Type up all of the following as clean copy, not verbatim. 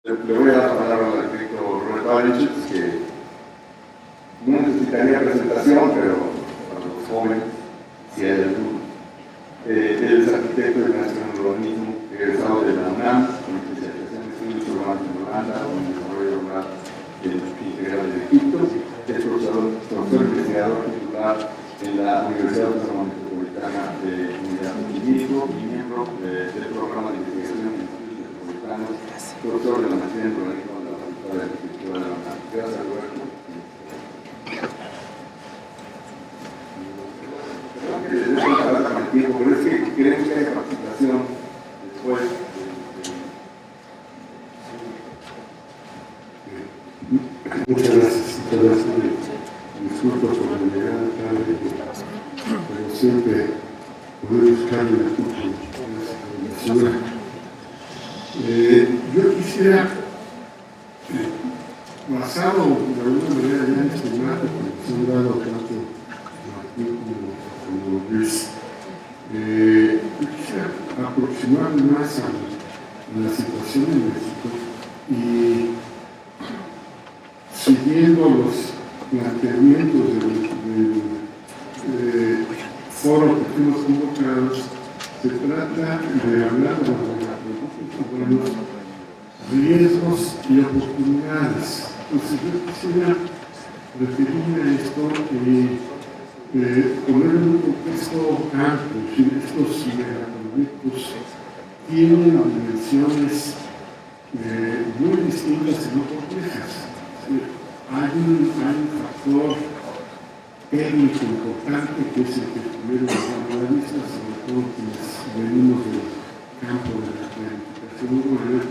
Le voy a dar la palabra al arquitecto Roberto Barichitz, que no necesitaría presentación, pero para los jóvenes, si hay alguno. Él es arquitecto de Nación en Urbanismo, egresado de la UNAM, con especialización en estudios urbanos en Holanda, con desarrollo rural integral de Egipto. Es profesor investigador titular en la Universidad Autónoma Metropolitana de Unidad de Químico y miembro del programa de investigación en estudios metropolitanos, profesor de la maestría en urbanismo de la Facultad de Arquitectura de la UNAM. Gracias, Roberto. Tiempo, pero es que queremos que haya participación después. Muchas gracias. Disculpo por la llegada tarde, pero siempre podemos buscarle la culpa a la ciudad. Yo quisiera, basado de alguna manera ya en este marco, porque se han dado tanto Martín como Luis, yo quisiera aproximarme más a la situación en México y siguiendo los planteamientos del foro que fuimos convocados, se trata de hablar de los riesgos y oportunidades. Entonces yo quisiera referirme a esto y poner en un contexto amplio. Estos megaproyectos tienen dimensiones muy distintas y muy complejas. Hay un factor técnico importante que es el que primero nos llama a la vista, sobre todo quienes venimos del campo de la planificación urbana,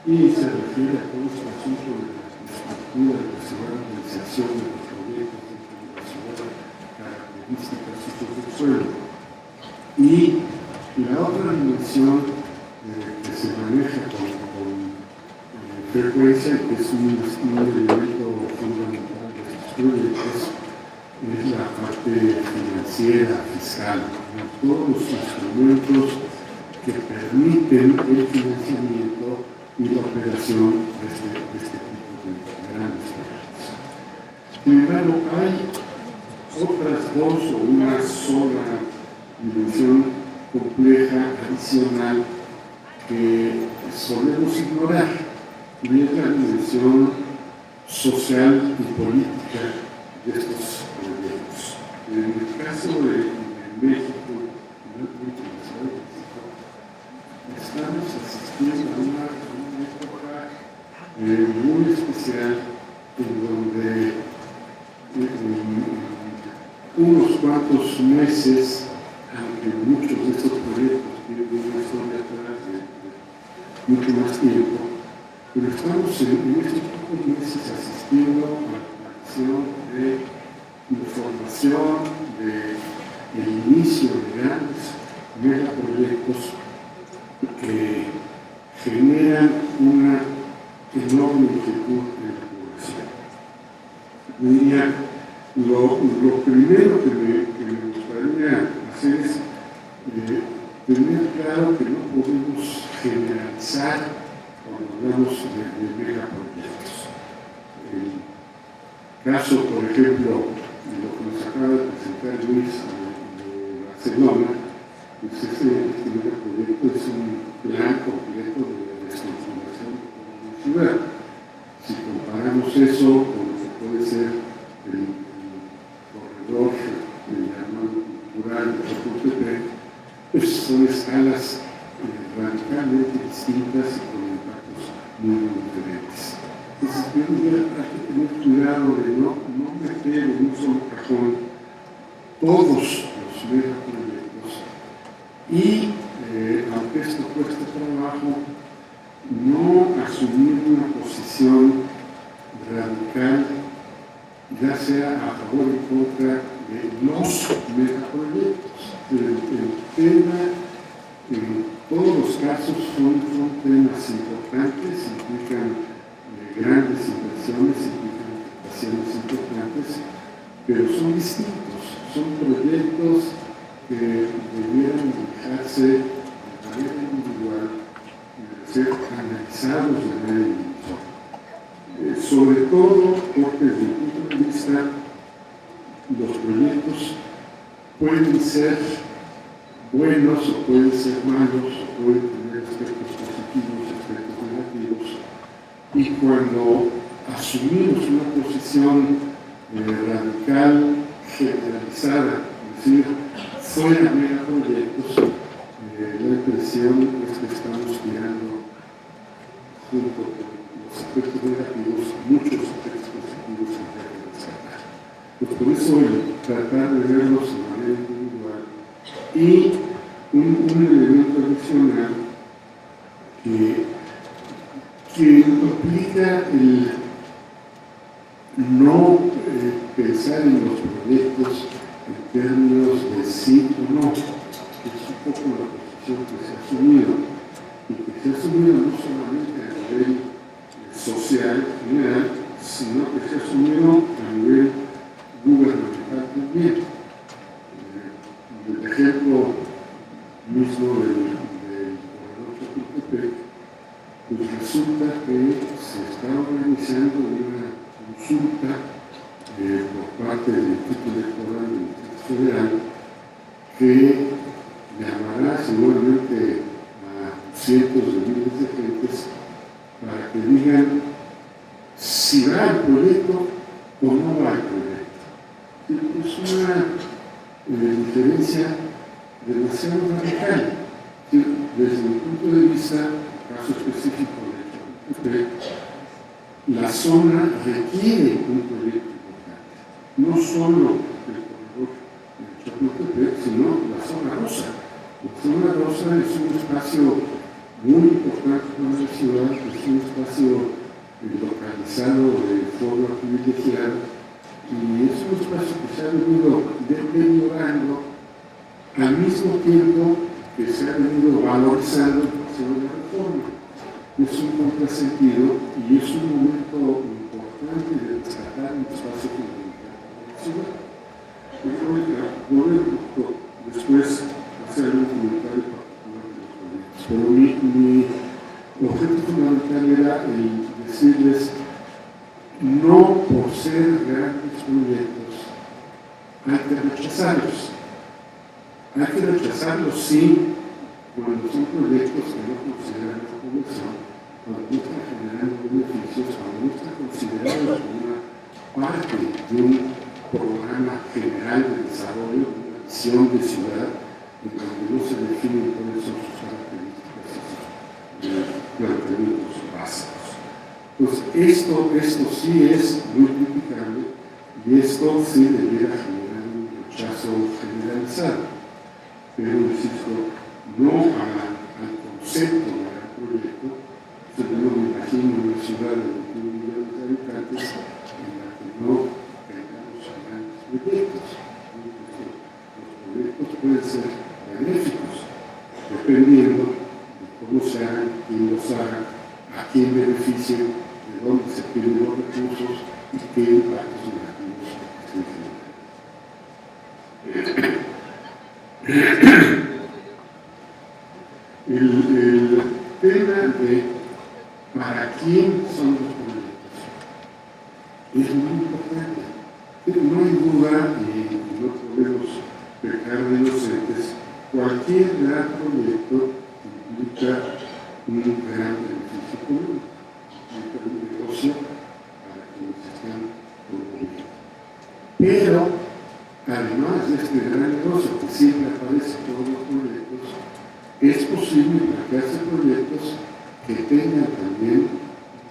y se refiere a todo este asunto de la estructura de la ciudad, la organización de los proyectos de la ciudad, características del suelo. Y la otra dimensión que se maneja con frecuencia, que es un elemento fundamental de estos proyectos, es la parte financiera, fiscal, todos los instrumentos que permiten el financiamiento y la operación de este tipo de grandes proyectos. Sin embargo, hay otras dos o una sola dimensión compleja adicional que solemos ignorar, y es la dimensión social y política de estos proyectos. En el caso de México, estamos asistiendo a una época muy especial en donde unos cuantos meses, aunque muchos de estos proyectos tienen una historia atrás de mucho más tiempo, pero estamos en estos pocos meses asistiendo a la aparición de información, del inicio de grandes megaproyectos que generan una enorme inquietud en la población. Diría, lo primero que me gustaría hacer es tener claro que no podemos generalizar cuando hablamos de megaproyectos. El caso, por ejemplo, de lo que nos acaba de presentar Luis de Barcelona, pues este megaproyecto es un plan completo de reestructuración de la ciudad. Si comparamos eso con lo que puede ser el corredor cultural de Chapultepec, pues son escalas radicalmente distintas y con impactos muy diferentes. Entonces, hay que tener cuidado de no meter en un solo cajón todos los megaproyectos y, aunque esto cueste trabajo, no asumir una posición radical, ya sea a favor o en contra de los megaproyectos. El tema, en todos los casos, son temas importantes, implican grandes inversiones, implican afectaciones importantes, pero son distintos, son proyectos que debieran dejarse de manera individual, ser analizados de manera individual. sobre todo porque desde mi punto de vista los proyectos pueden ser buenos o pueden ser malos o pueden tener aspectos positivos, aspectos negativos, y cuando asumimos una posición radical, generalizada, es decir, fuera megaproyectos, la impresión es que estamos tirando junto con los aspectos negativos, muchos aspectos positivos en que rescatar. Pues por eso el tratar de verlos de manera individual y un elemento adicional que implica el no pensar en los proyectos en términos de sí o no, que es un poco la posición que se ha asumido, y que se ha asumido no solamente a nivel social general, sino que se ha asumido a nivel gubernamental también. El ejemplo mismo del corredor Chapultepec, pues resulta que se está organizando una consulta por parte del Instituto Electoral del Distrito Federal que llamará seguramente a cientos de miles de gentes para que digan si va el proyecto o no va el proyecto. Es una diferencia demasiado radical. Desde mi punto de vista, el caso específico de Chapultepec, la zona requiere un proyecto importante, no solo el corredor de Chapultepec, sino la zona rosa. La zona rosa es un espacio muy importante para la ciudad, es un espacio localizado de forma privilegiada y es un espacio que se ha venido deteriorando al mismo tiempo que se ha venido valorizando por hacer una reforma. Es un contrasentido y es un momento importante de destacar un espacio comunitario de la ciudad. Voy después a hacer un comentario particular de los proyectos, pero mi objetivo fundamental era el decirles, no por ser grandes proyectos hay que rechazarlos. Hay que rechazarlos sí cuando son proyectos que no consideran la población, cuando no están generando beneficios, cuando no están considerados como una parte de un programa general de desarrollo, de una visión de ciudad, en donde no se definen cuáles son sus características y sus planteamientos básicos. Entonces, esto sí es muy criticable y esto sí debiera generar un rechazo generalizado. Pero, insisto, no al concepto de gran proyecto. Yo no me imagino una ciudad de 21 millones de habitantes en la que no tengamos grandes proyectos. Los proyectos pueden ser benéficos, dependiendo de cómo se hagan, quién los haga, a quién beneficien, de dónde se obtienen los recursos y qué impactos negativos se generan. El tema de para quién son los proyectos es muy importante. No hay duda, y no podemos pecar de inocentes, cualquier gran proyecto implica un gran beneficio económico, implica un negocio para quienes están promoviendo. Pero, además de este gran negocio que siempre aparece en todos los proyectos, es posible plantearse proyectos que tengan también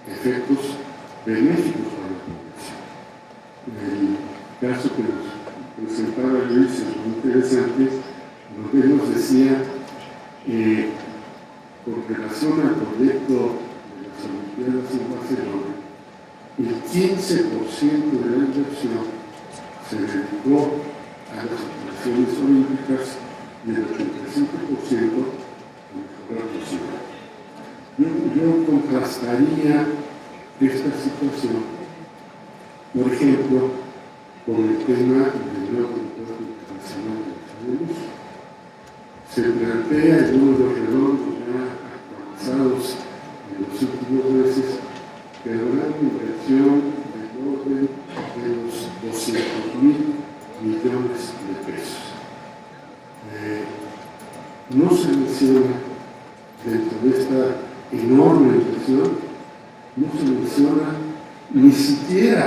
efectos benéficos para la población. El caso que nos presentaba Luis es muy interesante, donde él nos decía con relación al proyecto de las Olimpiadas en Barcelona, el 15% de la inversión se dedicó a las operaciones olímpicas y el 85% a mejorar la ciudad. Yo contrastaría esta situación, por ejemplo, con el tema del nuevo Aeropuerto Internacional de Los Ángeles. Se plantea en uno de los redondos ya actualizados en los últimos meses que habrá inversión del orden de los 200.000 millones de pesos. No se menciona dentro de esta enorme inversión, no se menciona ni siquiera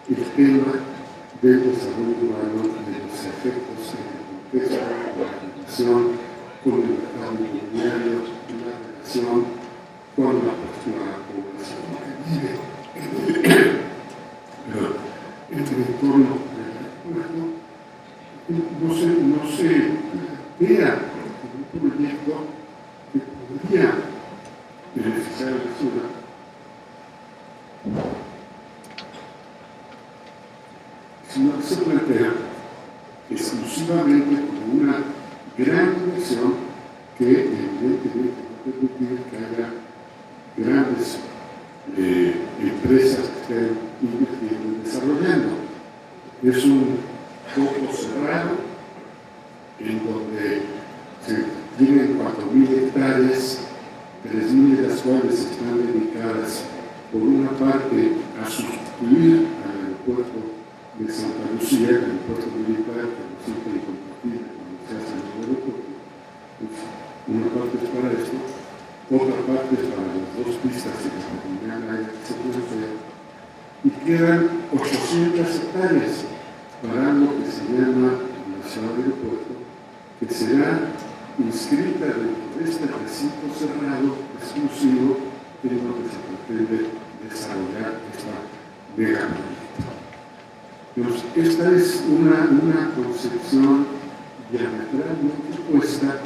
el tema del desarrollo urbano, de los efectos en el contexto de la relación con el mercado inmobiliario, la relación con la población que vive en el entorno del aeropuerto. No se vea un proyecto que podría beneficiar a la ciudad, sino que se plantea exclusivamente como una gran inversión que evidentemente va a permitir que haya grandes empresas que estén invirtiendo y desarrollando. Es un foco cerrado en donde se tienen 4.000 hectáreas, 3.000 de las cuales están dedicadas por una parte a sustituir al aeropuerto de Santa Lucía, el aeropuerto militar, que resulta incompatible cuando se hace en el aeropuerto. Una parte es para esto, otra parte es para las dos pistas y la terminal aérea que se plantea, y quedan 800 hectáreas para lo que se llama la ciudad de aeropuerto, que será inscrita dentro de este recinto cerrado exclusivo en donde se pretende desarrollar esta megaproyecto. Esta es una concepción diametralmente opuesta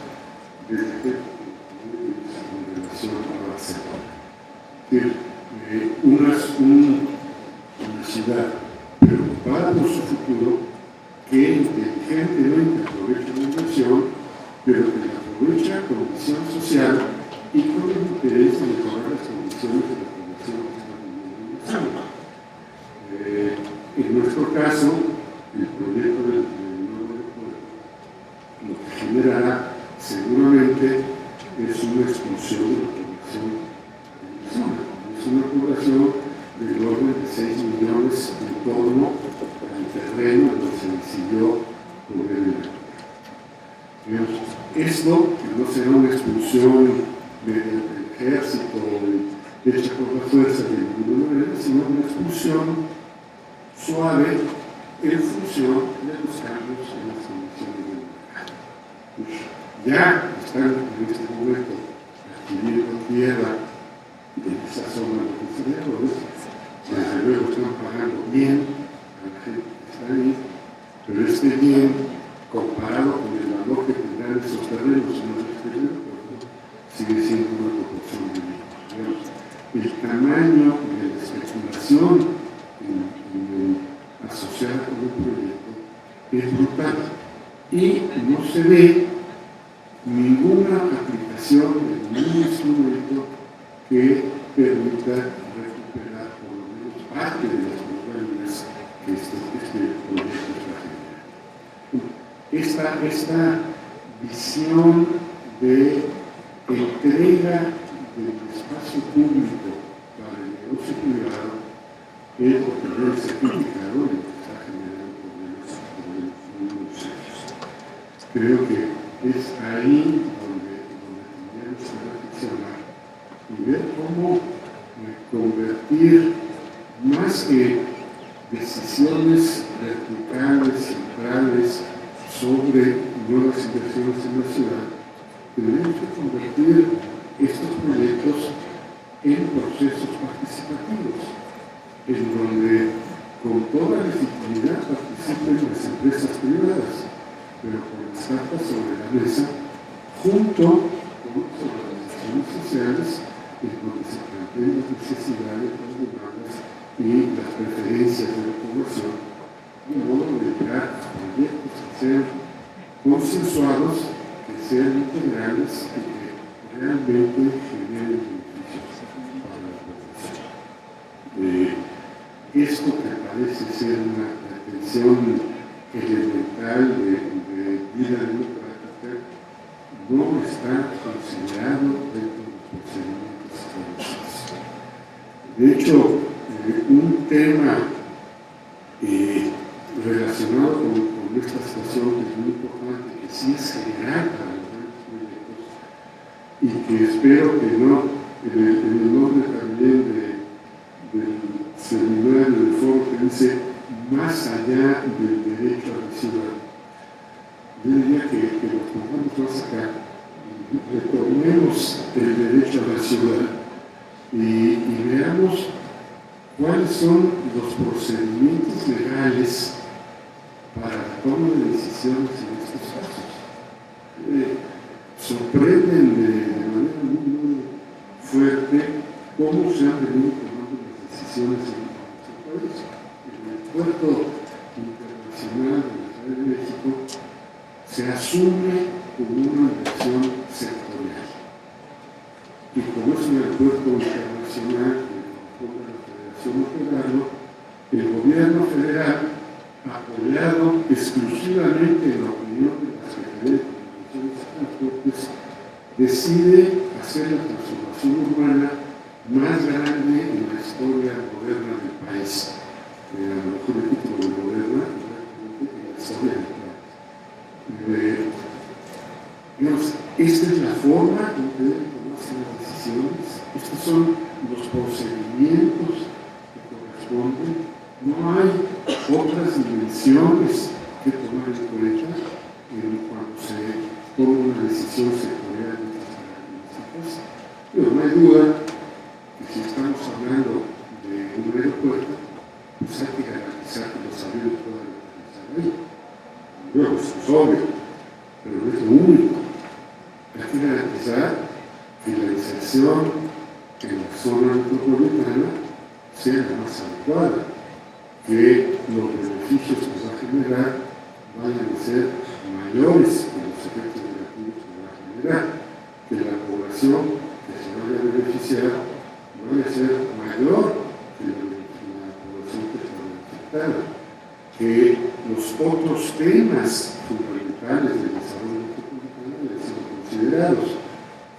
desde que en relación a Barcelona. Una ciudad preocupada por su futuro, que inteligentemente aprovecha la inversión, pero que la aprovecha con visión social y con el interés de mejorar las condiciones de la población que está viviendo en la zona. En nuestro caso, el proyecto del nuevo aeropuerto lo que generará seguramente es una expulsión de la población de la zona. Es una población del orden de 6 millones en torno al terreno donde se decidió poner el aeropuerto. Esto, que no será una expulsión mediante el ejército hecha por la fuerza de ninguna manera, sino una expulsión suave en función de los cambios en las condiciones del mercado. Ya están en este momento adquiriendo tierra en esa zona de los desarrolladores, desde luego están pagando bien a la gente que está ahí, pero este bien, comparado con el valor que tendrán esos terrenos en el exterior, sigue siendo una proporción de mínimos. El tamaño de la especulación asociada con el proyecto es brutal y no se ve ninguna aplicación de ningún instrumento que permita recuperar por lo menos parte de las plusvalías que este proyecto está generando. Esta visión de entrega del espacio público para el negocio privado es lo que debe ser criticado y que está generando problemas muy serios. Creo que es ahí donde tendríamos que reflexionar y ver cómo convertir más que decisiones verticales, centrales sobre nuevas inversiones en la ciudad, tenemos que convertir estos proyectos en procesos participativos, en donde con toda legitimidad participen las empresas privadas, pero con las cartas sobre la mesa, junto con las organizaciones sociales, en donde se planteen las necesidades, las demandas y las preferencias de la población, de modo de llegar a proyectos que sean consensuados, que sean integrales y que realmente generen beneficios para la población. Esto que parece ser una pretensión elemental de vida democrática no está considerado dentro de los procedimientos establecidos. De hecho, un tema relacionado con esta situación que es muy importante, que sí es general para los grandes proyectos y que espero que no, en el nombre también del seminario del foro que dice más allá del derecho a la ciudad. Yo diría que los pongamos más acá, retomemos el derecho a la ciudad y veamos cuáles son los procedimientos legales para la toma de decisiones en estos casos. Sorprenden de manera muy fuerte cómo se han venido tomando las decisiones en nuestro país. En el puerto internacional de la Ciudad de México se asume como una inversión sectorial. Y como es un aeropuerto internacional de la Federación Federal, el gobierno federal, apoyado exclusivamente en la opinión de la Secretaría de Comunicaciones y Transportes, decide hacer la transformación urbana más grande en la historia moderna del país. A lo mejor el título de moderna, en la historia del país. Digamos, esta es la forma en que deben tomarse las decisiones, estos son los procedimientos que corresponden, no hay otras dimensiones que tomar en cuenta cuando se toma una decisión sectorial de estas características. Pero no hay duda que si estamos hablando de un aeropuerto, pues hay que garantizar que los aviones puedan aterrizar ahí. Luego, eso es obvio, pero no es lo único. Hay que garantizar que la inserción en la zona metropolitana sea la más adecuada, que los beneficios que va a generar vayan a ser mayores que los efectos negativos que va a generar, que la población que se vaya a beneficiar vaya a ser mayor que la población que se vaya a afectar, que los otros temas fundamentales del desarrollo metropolitano deben ser considerados.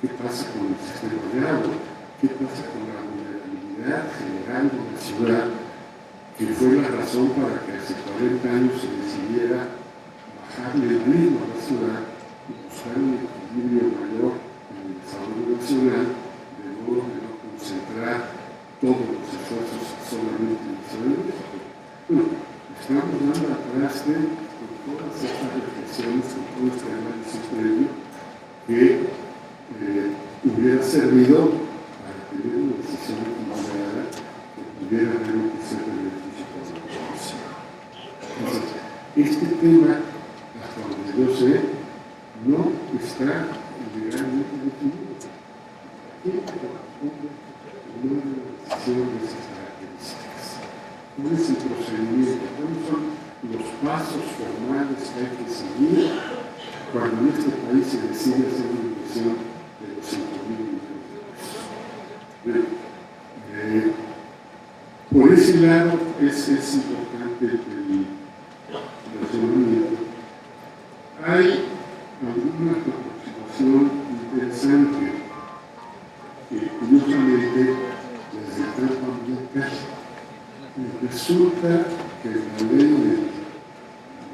¿Qué pasa con el sistema de agua? ¿Qué pasa con la vulnerabilidad general de la ciudad? Que fue la razón para que hace 40 años se decidiera bajarle el ritmo a la ciudad y buscar un equilibrio mayor en el desarrollo nacional, de modo de no concentrar todos los esfuerzos solamente en la Ciudad de México. Bueno, estamos dando al traste con todas estas reflexiones, con todo este análisis previo que hubiera servido para tener una decisión equilibrada que pudiera realmente ser de beneficio para la población. Entonces, este tema, hasta donde yo sé, no está legalmente definido. ¿Qué corresponde a una decisión de esas características? ¿Cuál es el procedimiento? ¿Cuáles son los pasos formales que hay que seguir cuando en este país se decide hacer una inversión de los 5.000 millones de pesos? Por ese lado es importante el razonamiento. Hay alguna aproximación interesante que curiosamente desde el campo ambiental resulta que la ley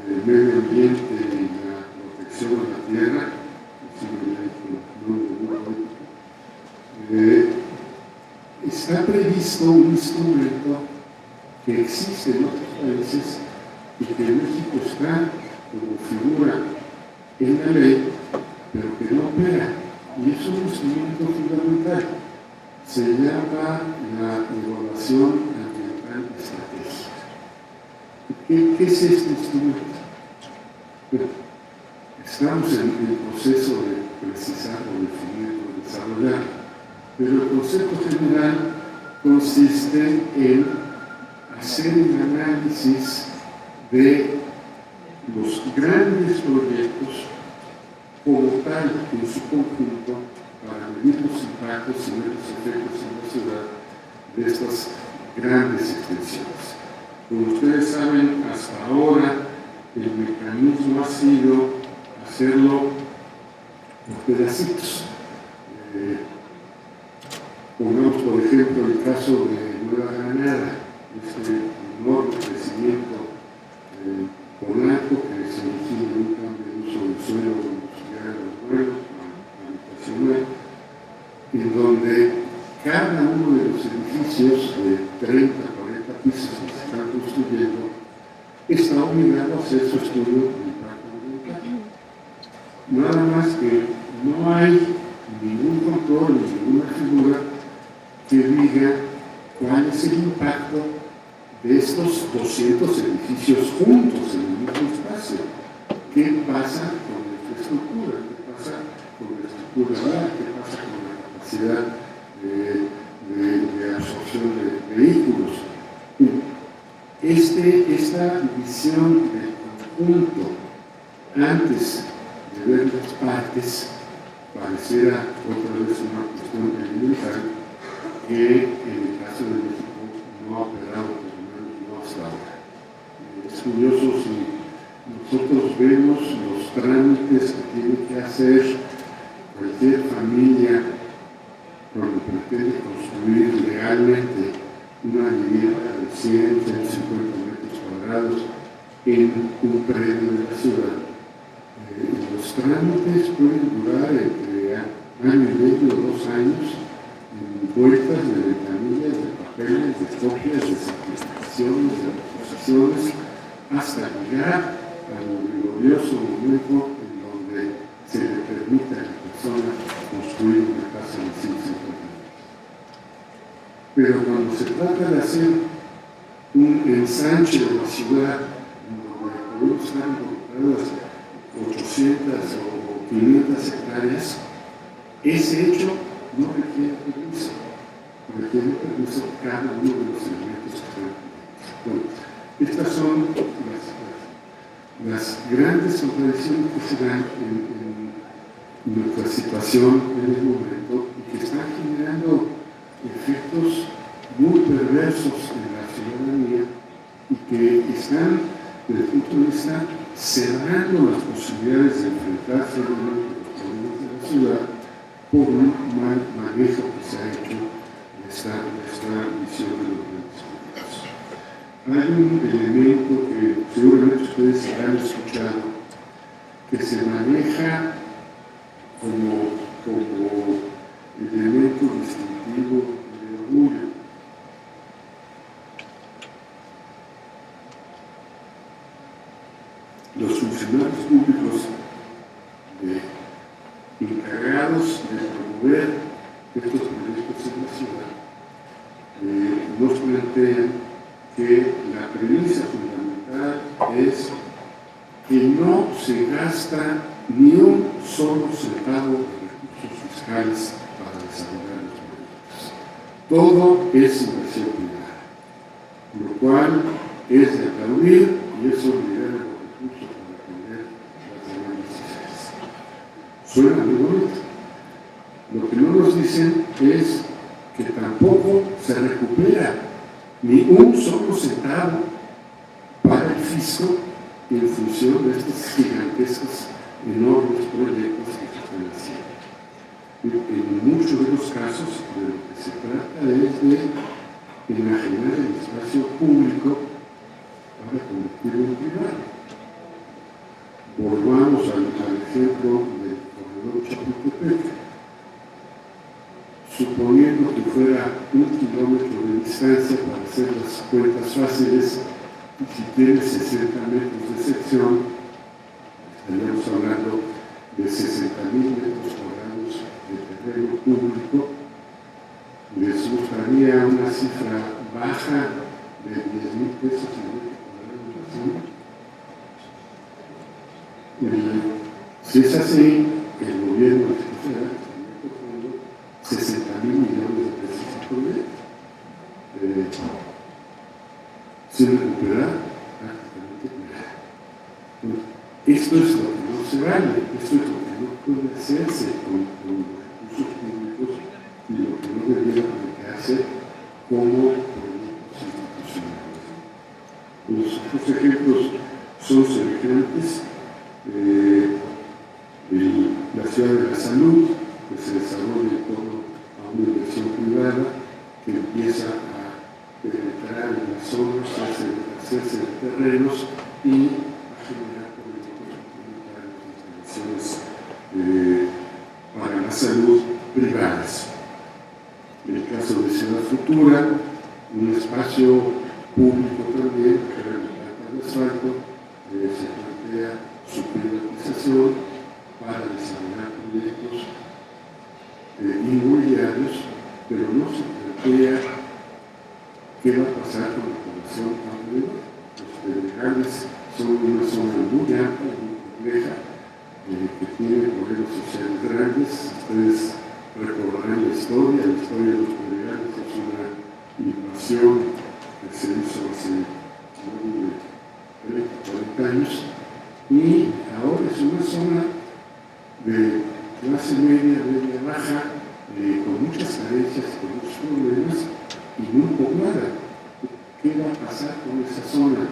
del medio ambiente y la protección de la tierra, está previsto un instrumento que existe en otros países y que en México está como figura en la ley, pero que no opera. Y es un instrumento fundamental. Se llama la evaluación ambiental estratégica. ¿Qué es este instrumento? Bueno, estamos en el proceso de precisar o definir o desarrollar, pero el concepto general consiste en hacer el análisis de los grandes proyectos como tal en su conjunto para medir los impactos y ver los efectos en la ciudad de estas grandes extensiones. Como ustedes saben, hasta ahora el mecanismo ha sido hacerlo por pedacitos. Pongamos, por ejemplo, el caso de Nueva Granada, este enorme crecimiento polaco que se inició en un cambio de uso del suelo industrial a los vuelos, habitacional, en donde cada uno de los edificios de 30, 40 pisos que se están construyendo está obligado a hacer su estudio de impacto ambiental. Nada más que no hay ningún control, ninguna figura que diga cuál es el impacto de estos 200 edificios juntos en el mismo espacio. ¿Qué pasa con la infraestructura? ¿Qué pasa con la estructura vial? ¿Qué pasa con la capacidad de absorción de vehículos? Esta visión del conjunto antes de ver las partes pareciera otra vez una cuestión elemental que en el caso de México no ha operado, por lo menos no hasta ahora. Es curioso si nosotros vemos los trámites que tiene que hacer cualquier familia cuando pretende construir legalmente una vivienda de 100, 150 metros cuadrados en un predio de la ciudad. Los trámites pueden durar entre año y medio o 2 años en vueltas de ventanillas, de papeles, de copias, de certificaciones, de reposiciones, hasta llegar al glorioso momento en donde se le permite a la persona construir una casa de 150 metros. Pero cuando se trata de hacer un ensanche de la ciudad, donde podemos estar involucradas 800 o 500 hectáreas, ese hecho no requiere permiso, requiere permiso cada uno de los elementos que están aquí. Bueno, estas son las grandes contradicciones que se dan en nuestra situación en el momento y que están generando efectos muy perversos en la ciudadanía y que están, desde el punto de vista, cerrando las posibilidades de enfrentarse a los problemas de la ciudad por un mal manejo que se ha hecho de esta visión de los grandes proyectos. Hay un elemento que seguramente ustedes habrán escuchado, que se maneja como elemento distintivo de orgullo. Los funcionarios públicos encargados de promover estos proyectos en la ciudad nos plantean que la premisa fundamental es que no se gasta ni un solo centavo de recursos fiscales para desarrollar los proyectos. Todo es inversión privada, lo cual es de aplaudir y es olvidar los recursos para atender las demandas sociales. Suena muy bonito. Lo que no nos dicen es que tampoco se recupera ni un solo centavo para el fisco en función de estos gigantescos, enormes proyectos que se están haciendo. En muchos de los casos, de lo que se trata es de enajenar el espacio público para convertirlo en privado. Volvamos al ejemplo del corredor Chapultepec. Suponiendo que fuera 1 kilómetro de distancia para hacer las cuentas fáciles, y si tiene 60 metros de sección, estaríamos hablando de 60.000 metros cuadrados de terreno público. Les gustaría una cifra baja de 10,000 pesos en metro cuadrado. Si es así, el gobierno federal 60,000 millones de pesos por mes, sin recuperar prácticamente nada. Esto es lo que no se vale, esto es lo que no puede hacerse con los recursos públicos y lo que no debería aplicarse como proyectos institucionales. Los otros ejemplos son semejantes. La ciudad de la salud, que se desarrolla en torno a una inversión privada que empieza a las zonas, hacerse de terrenos y a generar proyectos comunitarios de instalaciones para la salud privadas. En el caso de Ciudad Futura, un espacio público también, que era la planta de asfalto, se plantea su privatización para desarrollar proyectos inmobiliarios, pero no se plantea qué va a pasar con la población alrededor. Los Pedregales son una zona muy amplia, muy compleja, que tiene modelos sociales grandes. Ustedes recordarán la historia de los Pedregales es una invasión que se hizo hace 30, 40 años, y ahora es una zona de clase media, media baja, con muchas carencias, con muchos problemas y muy poblada. ¿Qué va a pasar con esa zona?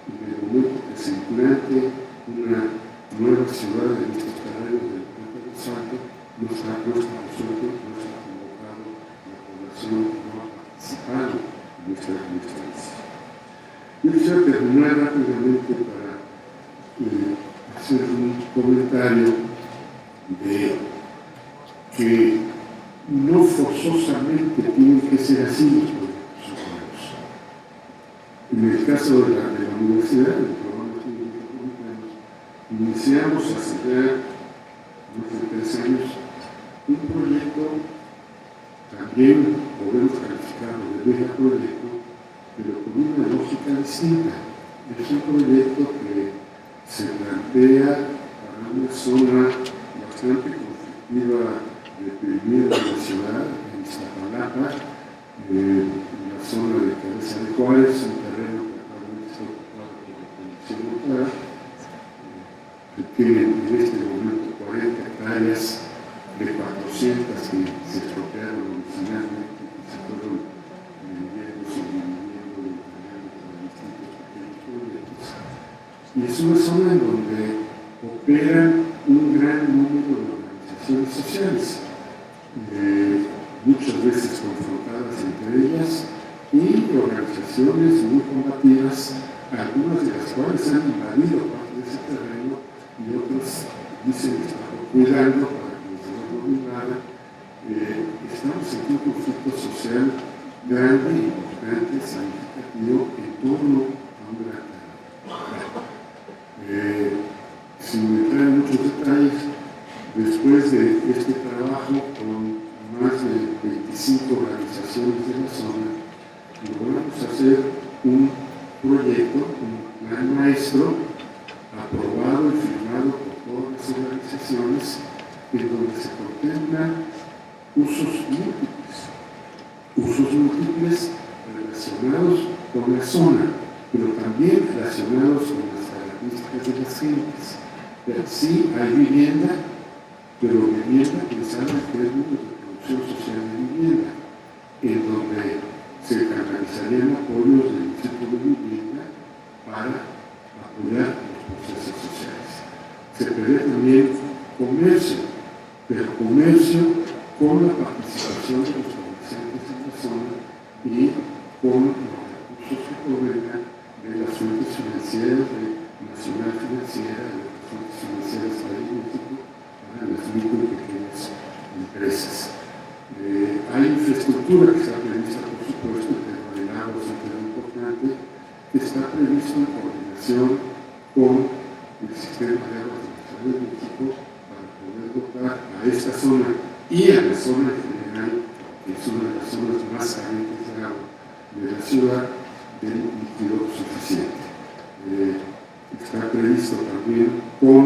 En el momento que se implante una nueva ciudad en estos terrenos del Puente del Salto, no está resuelto, no está convocado, la población no ha participado en esta instancia. Yo quisiera terminar rápidamente para hacer un comentario de que no forzosamente tienen que ser así los proyectos urbanos. En el caso de la universidad, el programa de metropolitanos, iniciamos hace ya más de 3 años un proyecto, también podemos calificarlo de megaproyecto, pero con una lógica distinta. Es un proyecto que se plantea para una zona bastante conflictiva, deprimida de la ciudad, en Iztapalapa, en la zona de Cabeza de Juárez, un terreno que actualmente está ocupado por la Comisión Local, que tiene en este momento 40 hectáreas de 400 que se estropearon originalmente y se fueron vendiendo, subdividiendo y entregando para distintos pequeños proyectos. Y es una zona en donde operan un gran número de organizaciones sociales, muchas veces confrontadas entre ellas, y organizaciones muy combativas, algunas de las cuales han invadido parte de ese terreno y otras dicen que están cuidando para que los demás no invadan. Estamos en un conflicto social grande, importante, significativo en torno a un gran terreno. Sin entrar en muchos detalles, después de este trabajo con más de 25 organizaciones de la zona, logramos hacer un proyecto, un plan maestro, aprobado y firmado por todas las organizaciones, en donde se contemplan usos múltiples relacionados con la zona, pero también relacionados con las características de las gentes. Sí hay vivienda, pero vivienda pensada en términos de producción social de vivienda, en donde se canalizarían apoyos del tipo de vivienda para apoyar los procesos sociales. Se prevé también comercio, pero comercio con la participación de los comerciantes en la zona y con los recursos que provengan de las fuentes financieras, de Nacional Financiera, de las fuentes financieras para el México, para las micro y pequeñas empresas. Hay infraestructura que está prevista, por supuesto, el agua es un tema importante, que está previsto en coordinación con el sistema de aguas de la Ciudad de México para poder dotar a esta zona y a la zona en general, que es una de las zonas más calientes de agua de la ciudad, del líquido suficiente. Está previsto también con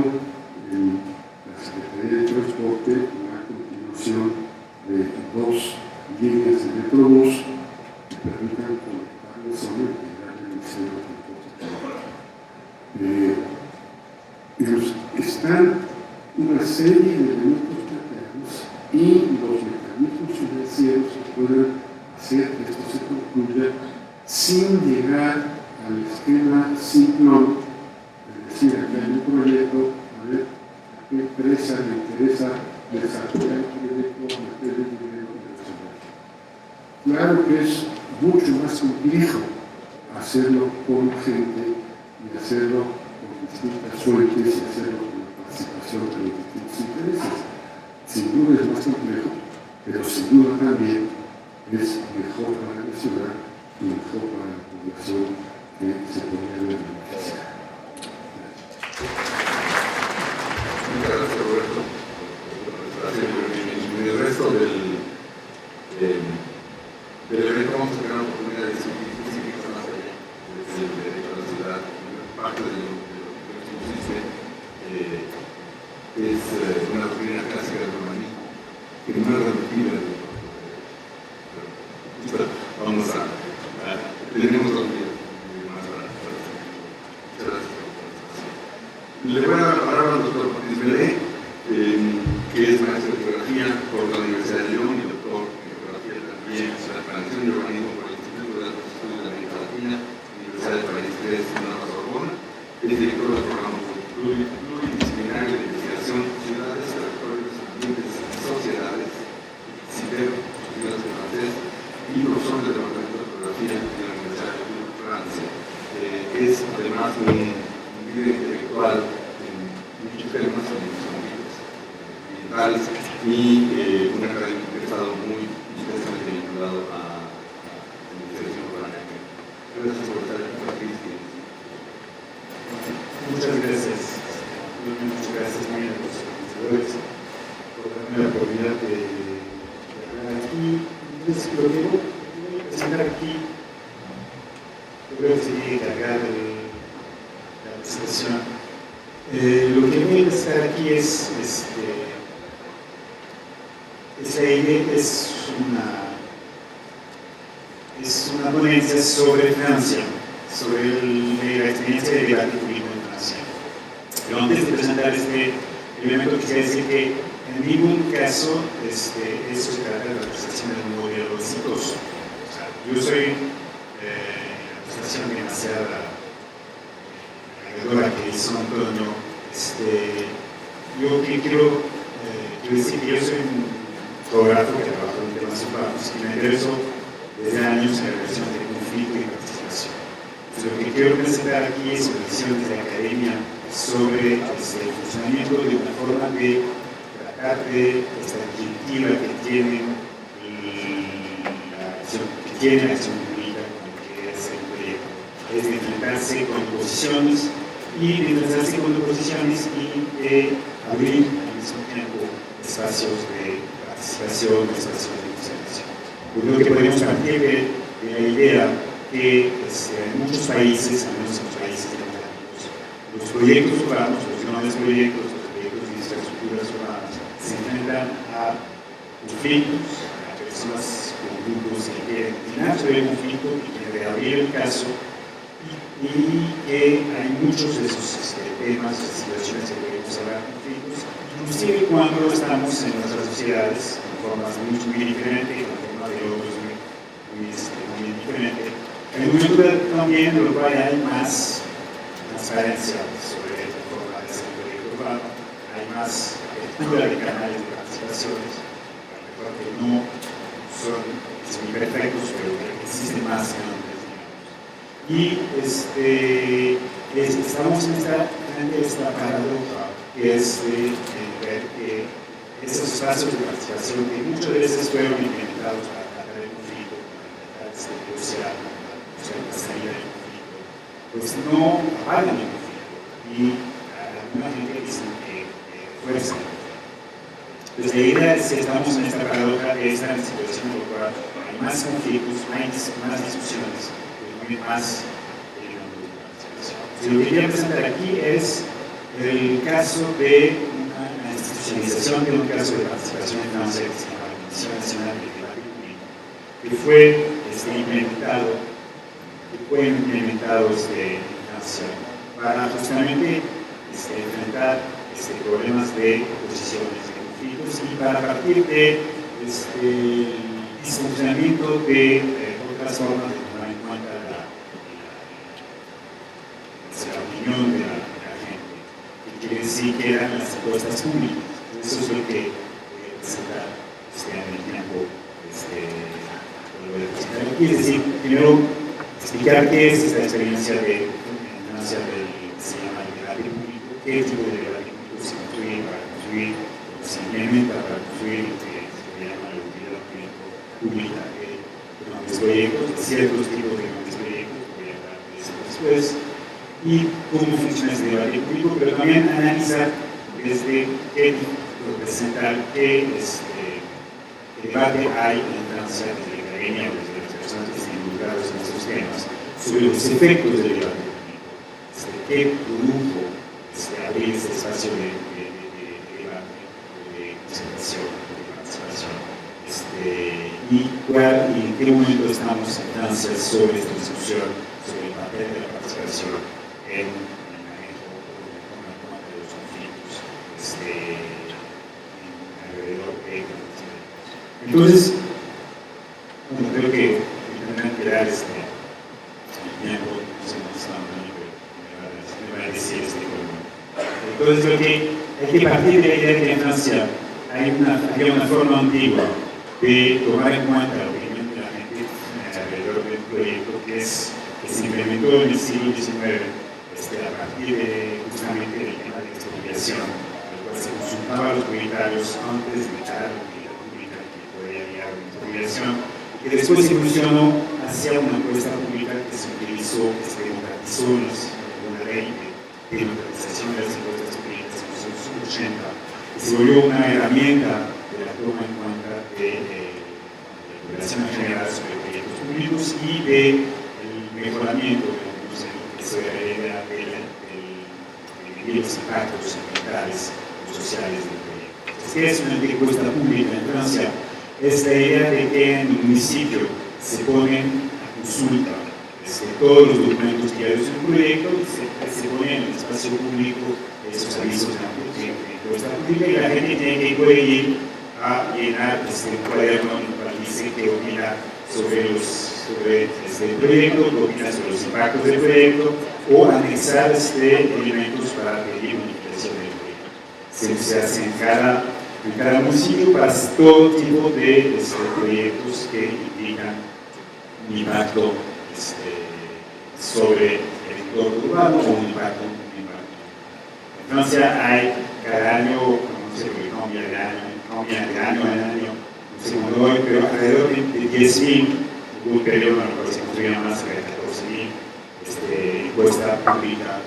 la Secretaría de Transporte la continuación de 2 líneas de Metrobús que permitan conectar la zona y darle el sistema de transporte. Están una serie de elementos planteados y los mecanismos financieros que puedan hacer que esto se concluya sin llegar al esquema ciclón. Es decir, acá hay un proyecto, a ver, a qué empresa le interesa desarrollar el proyecto, meter el dinero y resolver. Claro que es mucho más complejo hacerlo con gente y hacerlo con distintas fuentes y hacerlo con la participación de los distintos intereses. Sin duda es más complejo, pero sin duda también es mejor para la ciudad y mejor para la población que se podría ver beneficiada. Muchas gracias, Roberto. En el resto del evento vamos a tener la oportunidad de discutir específicas más allá del derecho a la ciudad. Parte de lo que pusiste es una doctrina clásica del urbanismo que no es reductible del derecho. Vamos a tenemos 2 días más para muchas gracias. Le voy a hablar al doctor Martínez Belé, que es maestro de geografía por la Universidad de León y doctor en geografía también, o sea, planificación y urbanismo por el Instituto de Altos Estudios de la América Latina, Universidad de París 3, Nueva Sorbona. Es director del programa pluridisciplinario de investigación Ciudades, Territorios, Ambientes y Sociedades, CITER, Ciudades de Francés, y profesor del Departamento de Geografía de la Universidad de Francia. Es además un líder intelectual en muchos temas, en muchos ámbitos ambientales, y un académico que ha estado muy intensamente vinculado a la investigación urbana. Gracias por estar aquí, Cristina. Muchas gracias. Muchas gracias también a los organizadores por darme la oportunidad de hablar aquí. Entonces, lo que voy a presentar aquí, yo creo que sería encargar de la presentación. Lo que voy a presentar aquí es una ponencia sobre Francia, sobre la experiencia de debate público en Francia. Pero antes de presentar este elemento, quisiera decir que en ningún caso eso se trata de la presentación de un modelo exitoso. O sea, yo soy la presentación demasiado agradora que hizo Antonio. Yo quiero decir que yo soy un fotógrafo que trabaja en temas urbanos y me intereso desde años en la relación de conflicto y participación. Lo que quiero presentar aquí es una visión de la academia sobre el funcionamiento de una forma de tratar de esta disyuntiva que tiene la acción pública con lo que es el proyecto. Es de enfrentarse con oposiciones y de abrir al mismo tiempo espacios de participación, espacios de observación. Yo creo que podemos partir de la idea que en muchos países, al menos en los países democráticos, los proyectos urbanos, los grandes proyectos, los proyectos de infraestructuras urbanas, se enfrentan a conflictos, a personas con grupos que quieren opinar sobre el conflicto y quieren reabrir el caso, y que hay muchos de esos temas, situaciones que podemos hablar de conflictos, inclusive cuando estamos en nuestras sociedades en formas muy diferentes, en forma de otros muy diferentes. En el momento también en el cual hay más transparencia sobre la forma de hacer el proyecto urbano, hay más apertura de canales de participaciones, a lo mejor que no son perfectos, pero que existen más canales. Y estamos frente a esta paradoja que es de ver que esos espacios de participación que muchas veces fueron implementados para tratar el conflicto, para tratar de negociar la salida del conflicto, pues no apagan el conflicto y alguna gente dice que fuerzan. Pues la idea es que estamos en esta paradoja de esta situación en la cual hay más conflictos, hay más discusiones, más lo que quiero presentar aquí es el caso de una institucionalización de un caso de participación en Francia que se llama la Comisión Nacional de Debate Público, que fue implementado en Francia para justamente enfrentar problemas de oposiciones, de conflictos y para partir de disfuncionamiento de otras formas de tomar en cuenta la opinión de la gente, que quiere decir que eran las encuestas públicas. Eso es lo que voy a presentar en el tiempo. Lo voy a presentar aquí. Es decir, primero explicar qué es esta experiencia de Francia del que se llama el debate público, qué tipo de debate público se construye para construir, o se implementa para construir lo que se llama la utilidad pública de grandes proyectos, de ciertos tipos de grandes proyectos, voy a hablar de eso después, y cómo funciona ese debate público, pero también analizar desde qué representar qué debate hay en Francia desde la academia, desde las personas que están involucradas en estos temas, sobre los efectos del debate público, qué produjo abrir este espacio de debate, de concentración, de participación, y en qué momento estamos en Francia sobre esta discusión, sobre el papel de la participación en el manejo o en la toma de los conflictos alrededor de la participación. Entonces, bueno, creo que tendrán que dar tiempo, no sé cómo está hablando, pero me va a decir Entonces, creo que hay que partir de la idea que en Francia había una forma antigua de tomar en cuenta la opinión de la gente alrededor del proyecto que se implementó en el siglo XIX a partir de justamente del tema de expropiación, en el cual se consultaba a los propietarios antes de dar la utilidad pública que podía guiar una expropiación, que después evolucionó hacia una encuesta pública que se utilizó, que se democratizó una ley de democratización de las encuestas públicas en los años 80, que se volvió una herramienta de la toma en cuenta de la población en general sobre proyectos públicos y del mejoramiento de la de los impactos ambientales o sociales del proyecto. ¿Qué es una encuesta pública en Francia? Es la idea de que en un municipio se ponen a consulta todos los documentos que hay en un proyecto y se ponen en el espacio público esos avisos de encuesta pública y la gente puede ir a llenar un cuaderno en el cual dice qué opina sobre el proyecto, qué opina sobre los impactos del proyecto o anexar elementos para pedir modificación del proyecto. Se hace en cada municipio para todo tipo de proyectos que implican un impacto sobre el entorno urbano o un impacto. En Francia hay cada año, no sé, porque cambia de año en año, no sé cómo lo doy, pero alrededor de 10.000, hubo un periodo en el cual se construían más de 14.000 encuestas públicas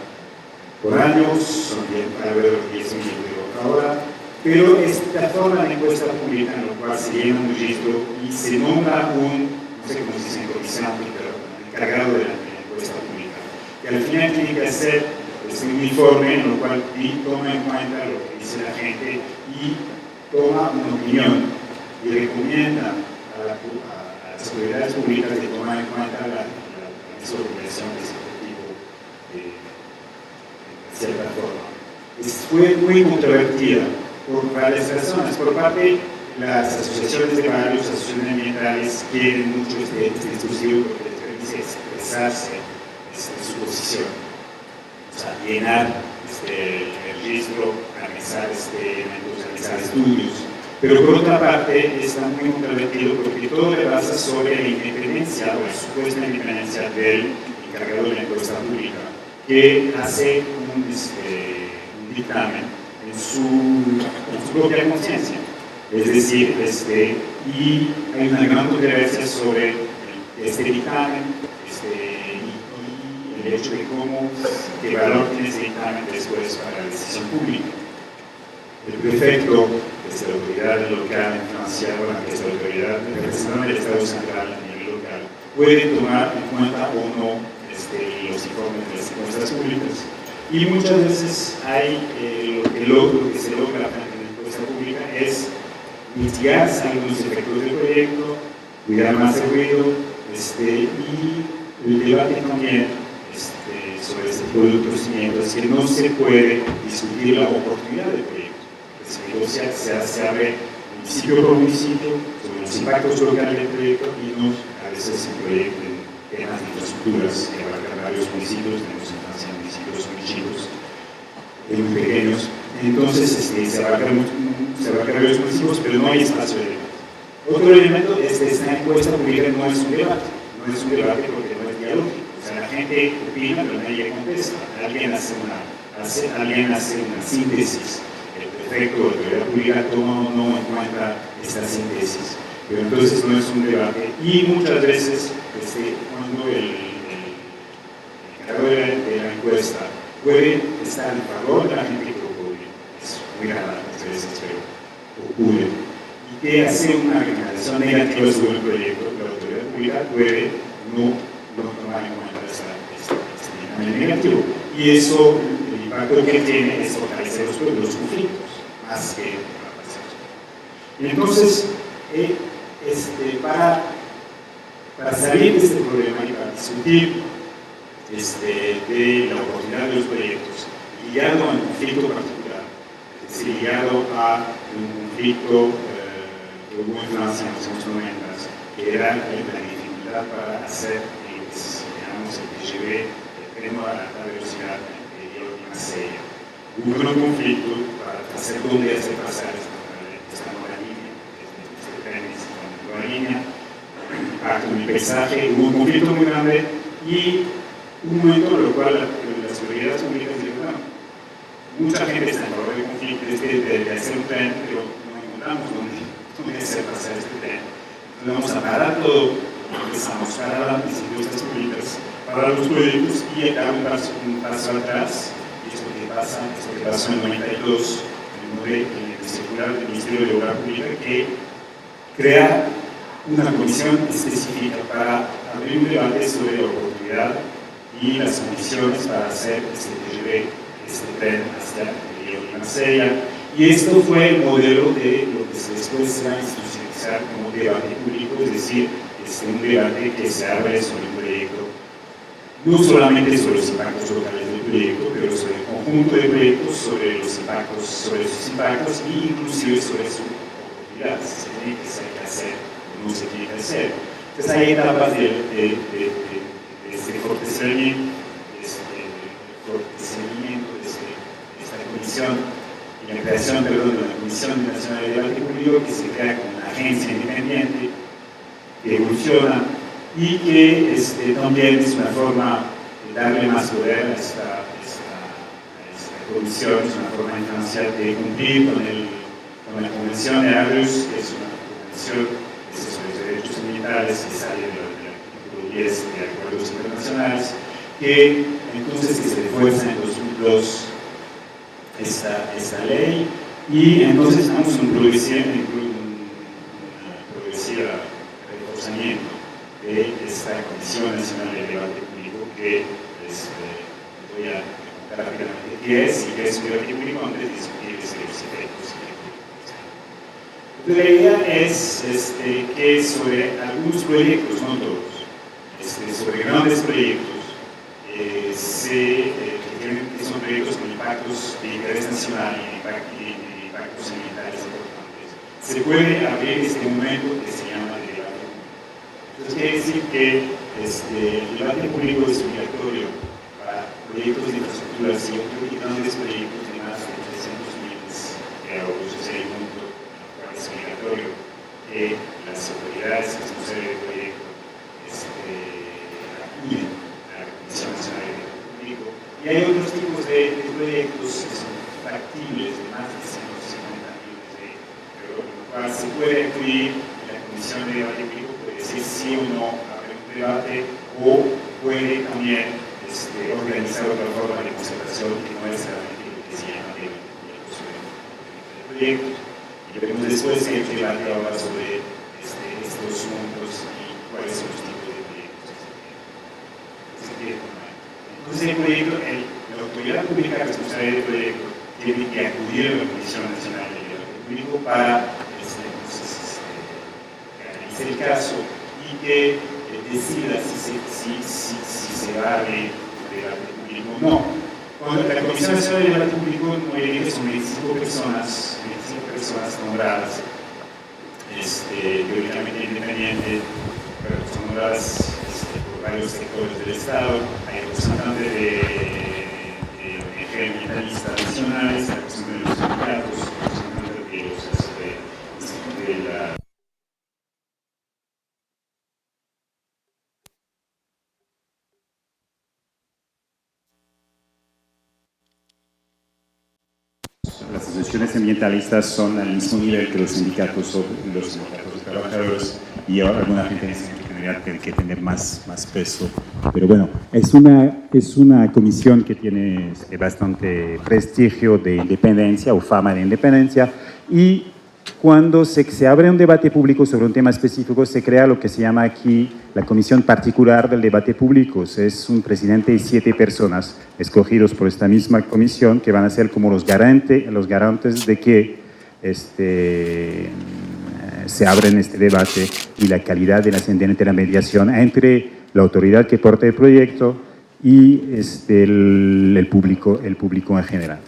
por año, son alrededor de 10.000 ahora, pero esta forma de encuesta pública en la cual se llena un registro y se nombra no sé cómo se dice en comisante, pero encargado de la encuesta pública, que al final tiene que hacer un informe en el cual toma en cuenta lo que dice la gente y toma una opinión y recomienda a las autoridades públicas de tomar en cuenta la desorganización de ese tipo de cierta forma. Fue muy controvertida por varias razones. Por parte de las asociaciones de barrios, asociaciones ambientales, quieren mucho este dispositivo porque les permite expresarse su posición. O sea, llenar el registro, analizar elementos, analizar estudios. Pero por otra parte, está muy controvertido porque todo le basa sobre la independencia o la supuesta independencia del encargado de la encuesta pública, que hace un dictamen en su propia conciencia. Es decir, y hay una gran controversia sobre este dictamen y el hecho de qué valor tiene ese dictamen después para la decisión pública. El prefecto, que es la autoridad local en Francia, que es la autoridad representante del Estado central a nivel local, puede tomar en cuenta o no los informes de las encuestas públicas. Y muchas veces lo que se logra frente a la encuesta pública es mitigar algunos efectos del proyecto, cuidar más el ruido, y el debate también sobre este tipo de procedimientos es que no se puede discutir la oportunidad del proyecto. Se abre municipio por municipio sobre los impactos locales del proyecto y no a veces se proyectan temas de infraestructuras que abarcan varios municipios, tenemos en Francia municipios muy chicos, muy pequeños, entonces se abarcan varios municipios, pero no hay espacio de debate. Otro elemento es que esta encuesta pública no es un debate porque no es dialógico. gente opina, pero nadie le contesta. Alguien hace una síntesis. El prefecto de autoridad pública no encuentra esta síntesis. Pero entonces no es un debate. Y muchas veces, cuando el encargado de la encuesta puede estar en favor de la gente que ocurre, es muy raro muchas veces, pero ocurre, y que hace una recomendación negativa sobre el proyecto, la autoridad pública puede no tomar en cuenta este negativo. Y eso, el impacto que tiene es fortalecer los conflictos, más que la paciencia. Y entonces, para salir de este problema y para discutir de la oportunidad de los proyectos, ligado a un conflicto particular, es decir, ligado a un conflicto que hubo en Francia en los años 90, que era la dificultad para hacer lo que llamamos el TGV, el tren a alta velocidad de Marsella. Hubo un conflicto para hacer dónde hacer pasar esta nueva línea, este tren, esta nueva línea, impacto en el paisaje, hubo un conflicto muy grande y un momento en el cual las autoridades públicas dijeron, bueno, mucha gente está en favor del conflicto de hacer un tren, pero no encontramos dónde hacer pasar este tren. Entonces vamos a parar todo, empezamos a parar las instituciones públicas, parar los proyectos y dar un paso atrás. Y esto que pasó en el 92, en el circular del Ministerio de Obra Pública, que crea una comisión específica para abrir un debate sobre la oportunidad y las condiciones para hacer este TGV, este tren hacia el río de Marsella. Y esto fue el modelo de lo que después se va a institucionalizar como debate público, es decir, un debate que se abre sobre un proyecto, no solamente sobre los impactos locales del proyecto, pero sobre el conjunto de proyectos, sobre los impactos, sobre sus impactos e inclusive sobre su oportunidad, si se tiene que hacer o no se tiene que hacer. Entonces hay etapas de fortalecimiento de esta comisión y la creación, de la Comisión Nacional de Debate Público, que se crea como una agencia independiente que evoluciona y que también es una forma de darle más poder a esta comisión, es una forma internacional de cumplir con la Convención de Aarhus, que es una convención sobre los derechos ambientales que sale del artículo 10 de acuerdos internacionales, que entonces se refuerza en 2002 esta ley, y entonces estamos en un progresivo reforzamiento de esta Comisión Nacional de Debate Público, que voy a contar rápidamente qué es y qué es un debate público antes de discutir los efectos. Entonces, la idea es que sobre algunos proyectos, no todos, sobre grandes proyectos, que son proyectos con impactos de interés nacional y impactos ambientales importantes, se puede abrir este momento que se llama de debate público. Entonces quiere decir que el debate público es obligatorio para proyectos de infraestructuras y grandes proyectos de más de 300 millones de euros. Es el punto cual es obligatorio que las autoridades responsables del proyecto acuden a la Comisión Nacional de Debate Público. Y hay otros tipos de proyectos que son factibles de más de 150 millones de euros, lo cual se puede acudir en la Comisión de Debate Público, puede decir sí o no abre un debate, o puede también organizar otra forma de concertación que no es realmente lo que se llama debate público sobre el proyecto. Y veremos después que el debate ahora sobre estos puntos y cuáles son los tipos de proyectos que se quieren tomar. Entonces el proyecto, la autoridad pública responsable del proyecto tiene que acudir a la Comisión Nacional de Debate Público para analizar el caso y que decida si se va a abrir un debate público o no. Cuando la Comisión Nacional de Debate Público no elige, son 25 personas nombradas, teóricamente independientes, pero son nombradas por varios sectores del Estado. Hay representantes de ONG ambientalistas nacionales, representantes de los sindicatos, representantes de la las asociaciones ambientalistas son al mismo nivel que los sindicatos de trabajadores, y alguna gente dice que tendría que tener más peso. Pero bueno, es una comisión que tiene bastante prestigio de independencia o fama de independencia, y cuando se abre un debate público sobre un tema específico, se crea lo que se llama aquí la comisión particular del debate público. Es un presidente y 7 personas escogidos por esta misma comisión que van a ser como los garantes de que se abren este debate y la calidad de la mediación entre la autoridad que porta el proyecto y el público en general.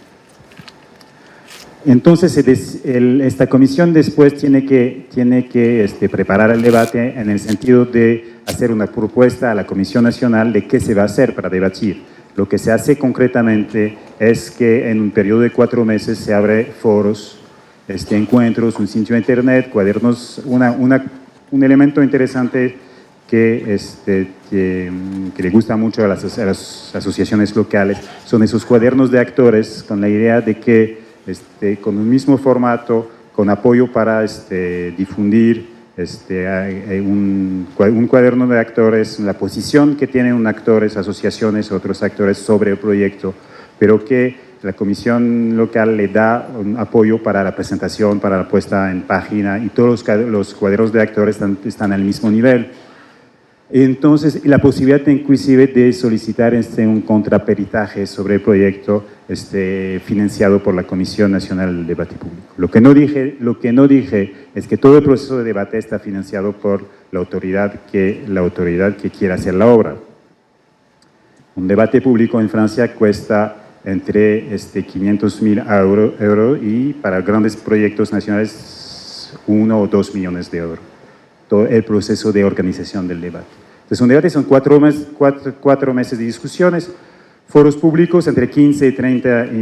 Entonces, esta comisión después tiene que preparar el debate en el sentido de hacer una propuesta a la Comisión Nacional de qué se va a hacer para debatir. Lo que se hace concretamente es que en un periodo de 4 meses se abre foros, encuentros, un sitio de internet, cuadernos. Un elemento interesante que le gusta mucho a las asociaciones locales son esos cuadernos de actores, con la idea de que con un mismo formato, con apoyo para difundir un cuaderno de actores, la posición que tienen actores, asociaciones, otros actores sobre el proyecto, pero que la comisión local le da un apoyo para la presentación, para la puesta en página, y todos los cuadernos de actores están al mismo nivel. Entonces, la posibilidad inclusive de solicitar un contraperitaje sobre el proyecto financiado por la Comisión Nacional del Debate Público. Lo que no dije es que todo el proceso de debate está financiado por la autoridad que quiera hacer la obra. Un debate público en Francia cuesta entre 500.000 euros y para grandes proyectos nacionales 1 o 2 millones de euros. Todo el proceso de organización del debate. Entonces, un debate son 4 meses de discusiones, foros públicos, entre 15 y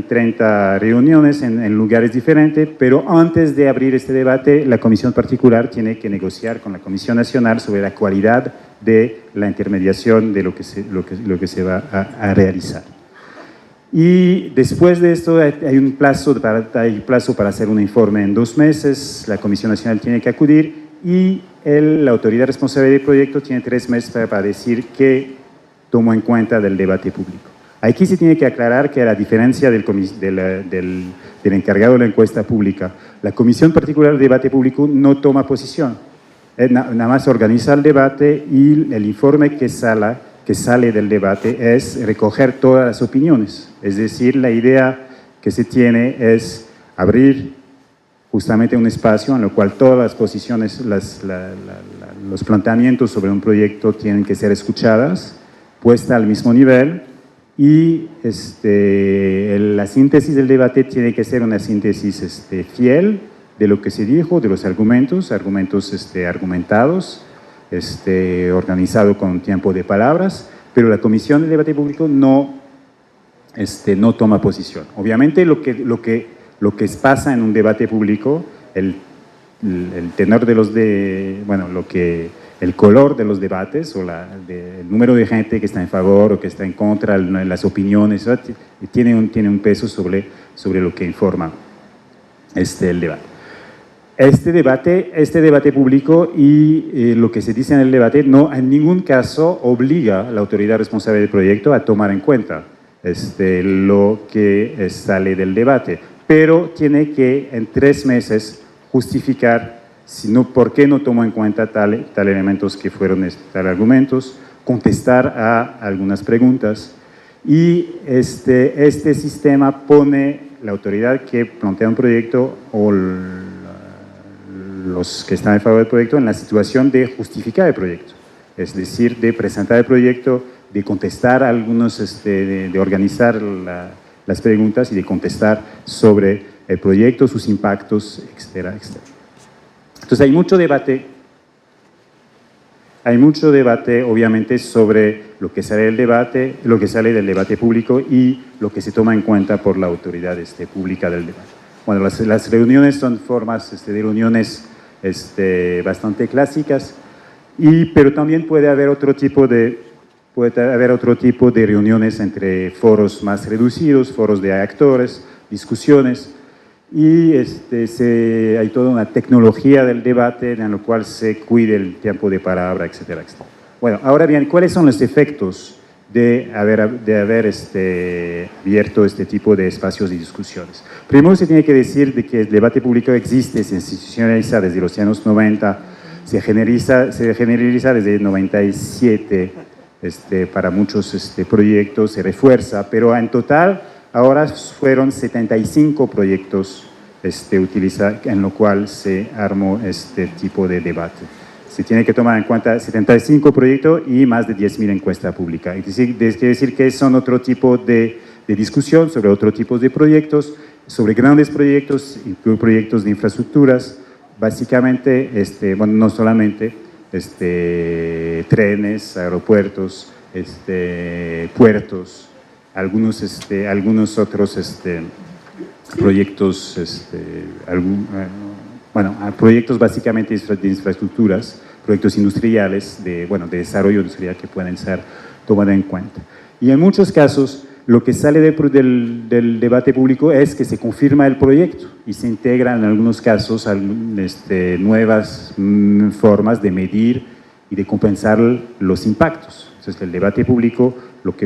30 reuniones en lugares diferentes, pero antes de abrir este debate, la comisión particular tiene que negociar con la Comisión Nacional sobre la cualidad de la intermediación de lo que se va a realizar. Y después de esto hay un plazo para hacer un informe en 2 meses, la Comisión Nacional tiene que acudir, y la autoridad responsable del proyecto tiene 3 meses para decir qué tomó en cuenta del debate público. Aquí se tiene que aclarar que, a la diferencia del encargado de la encuesta pública, la Comisión Particular del Debate Público no toma posición. Nada más organiza el debate, y el informe que sale del debate es recoger todas las opiniones. Es decir, la idea que se tiene es abrir justamente un espacio en el cual todas las posiciones, los planteamientos sobre un proyecto tienen que ser escuchadas, puesta al mismo nivel, y la síntesis del debate tiene que ser una síntesis fiel de lo que se dijo, de los argumentos argumentados, organizado con tiempo de palabras, pero la Comisión del Debate Público no toma posición. Obviamente lo que pasa en un debate público, el tenor el color de los debates, o el número de gente que está en favor o que está en contra, las opiniones, tiene un peso sobre lo que informa el debate. Este debate público y lo que se dice en el debate no en ningún caso obliga a la autoridad responsable del proyecto a tomar en cuenta lo que sale del debate, pero tiene que en 3 meses justificar por qué no tomó en cuenta tal elementos que fueron tal argumentos, contestar a algunas preguntas, y este sistema pone la autoridad que plantea un proyecto o los que están en favor del proyecto en la situación de justificar el proyecto, es decir, de presentar el proyecto, de contestar a algunos, de organizar las preguntas y de contestar sobre el proyecto, sus impactos, etcétera, etcétera. Entonces hay mucho debate obviamente sobre lo que sale del debate público y lo que se toma en cuenta por la autoridad pública del debate. Bueno, las reuniones son formas de reuniones bastante clásicas, pero también puede haber otro tipo de reuniones entre foros más reducidos, foros de actores, discusiones. y hay toda una tecnología del debate en la cual se cuide el tiempo de palabra, etcétera, etcétera. Bueno, ahora bien, ¿cuáles son los efectos de haber abierto este tipo de espacios de discusiones? Primero se tiene que decir de que el debate público existe, se institucionaliza desde los años 90, se generaliza desde el 97 para muchos proyectos, se refuerza, pero en total ahora fueron 75 proyectos en lo cual se armó este tipo de debate. Se tiene que tomar en cuenta 75 proyectos y más de 10.000 encuestas públicas. Quiere decir que son otro tipo de discusión sobre otro tipo de proyectos, sobre grandes proyectos, incluso proyectos de infraestructuras, básicamente, bueno, no solamente trenes, aeropuertos, puertos, algunos otros proyectos, proyectos básicamente de infraestructuras, proyectos industriales, de desarrollo industrial que pueden ser tomados en cuenta. Y en muchos casos, lo que sale del debate público es que se confirma el proyecto y se integran en algunos casos nuevas formas de medir y de compensar los impactos. Entonces, el debate público lo que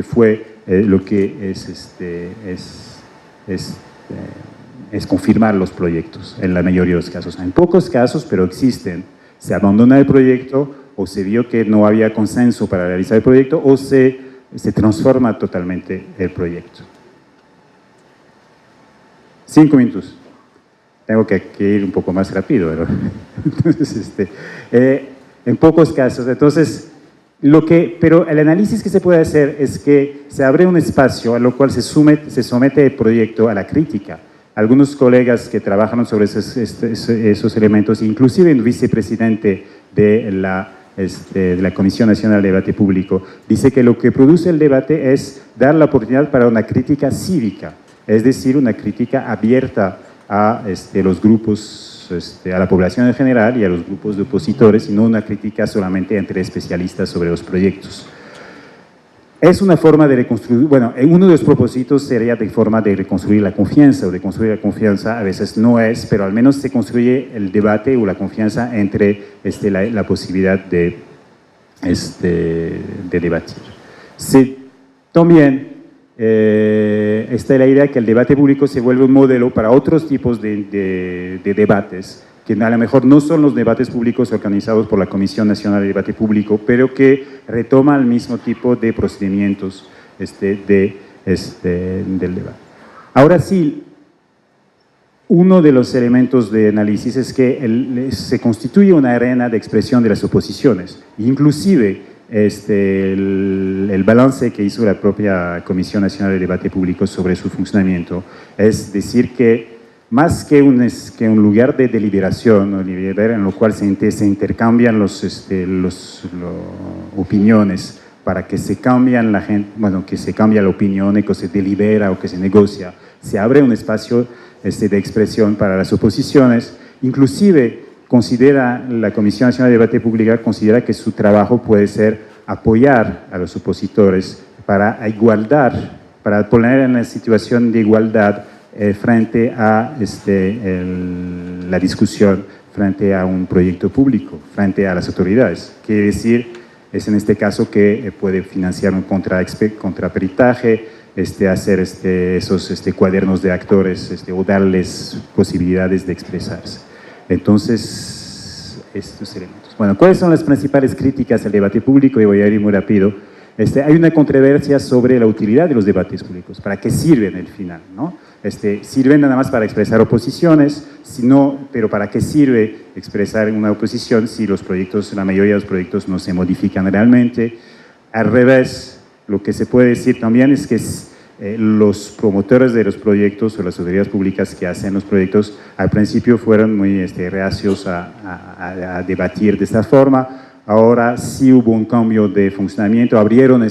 es confirmar los proyectos en la mayoría de los casos. En pocos casos, pero existen, se abandona el proyecto o se vio que no había consenso para realizar el proyecto o se transforma totalmente el proyecto. 5 minutos. Tengo que ir un poco más rápido, ¿verdad? Entonces, en pocos casos, entonces, pero el análisis que se puede hacer es que se abre un espacio a lo cual se somete el proyecto a la crítica. Algunos colegas que trabajan sobre esos elementos, inclusive el vicepresidente de la Comisión Nacional de Debate Público, dice que lo que produce el debate es dar la oportunidad para una crítica cívica, es decir, una crítica abierta a los grupos, a la población en general y a los grupos de opositores, y no una crítica solamente entre especialistas sobre los proyectos. Es una forma de reconstruir, bueno, uno de los propósitos sería de forma de reconstruir la confianza, o de construir la confianza, a veces no es, pero al menos se construye el debate o la confianza entre la posibilidad de debatir. También está la idea que el debate público se vuelve un modelo para otros tipos de debates, que a lo mejor no son los debates públicos organizados por la Comisión Nacional de Debate Público, pero que retoman el mismo tipo de procedimientos del debate. Ahora sí, uno de los elementos de análisis es que se constituye una arena de expresión de las oposiciones, inclusive el balance que hizo la propia Comisión Nacional de Debate Público sobre su funcionamiento es decir que más que un lugar de deliberación en lo cual se intercambian las opiniones para que se cambian que se cambia la opinión y que se delibera o que se negocia, se abre un espacio de expresión para las oposiciones. Inclusive la Comisión Nacional de Debate Público considera que su trabajo puede ser apoyar a los opositores para poner en la situación de igualdad frente a la discusión, frente a un proyecto público, frente a las autoridades. Quiere decir, es en este caso que puede financiar un contraperitaje, hacer esos cuadernos de actores o darles posibilidades de expresarse. Entonces, estos elementos. Bueno, ¿cuáles son las principales críticas al debate público? Y voy a ir muy rápido. Hay una controversia sobre la utilidad de los debates públicos. ¿Para qué sirven al final? ¿No? Sirven nada más para expresar oposiciones, pero ¿para qué sirve expresar una oposición si la mayoría de los proyectos no se modifican realmente? Al revés, lo que se puede decir también es que los promotores de los proyectos o las autoridades públicas que hacen los proyectos al principio fueron muy reacios a debatir de esta forma. Ahora sí hubo un cambio de funcionamiento, abrieron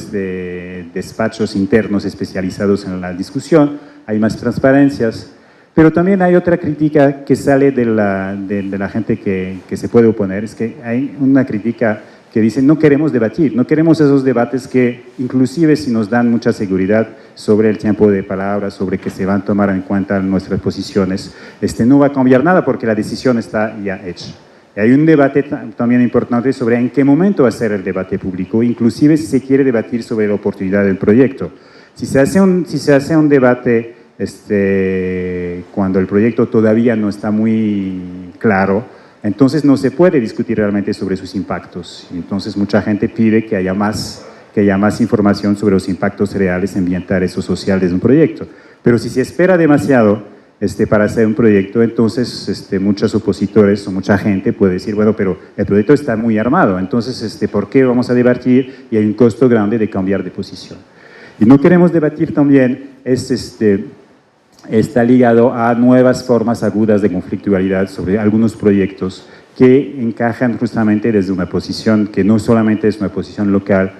despachos internos especializados en la discusión, hay más transparencias, pero también hay otra crítica que sale de la gente que se puede oponer, es que hay una crítica que dicen no queremos debatir, no queremos esos debates que inclusive si nos dan mucha seguridad sobre el tiempo de palabra, sobre que se van a tomar en cuenta nuestras posiciones, no va a cambiar nada porque la decisión está ya hecha. Y hay un debate también importante sobre en qué momento hacer el debate público, inclusive si se quiere debatir sobre la oportunidad del proyecto. Si se hace un debate cuando el proyecto todavía no está muy claro, entonces no se puede discutir realmente sobre sus impactos. Entonces mucha gente pide que haya más información sobre los impactos reales, ambientales o sociales de un proyecto. Pero si se espera demasiado para hacer un proyecto, entonces muchos opositores o mucha gente puede decir, bueno, pero el proyecto está muy armado, entonces ¿por qué vamos a debatir? Y hay un costo grande de cambiar de posición. Y no queremos debatir también está ligado a nuevas formas agudas de conflictualidad sobre algunos proyectos que encajan justamente desde una posición que no solamente es una posición local.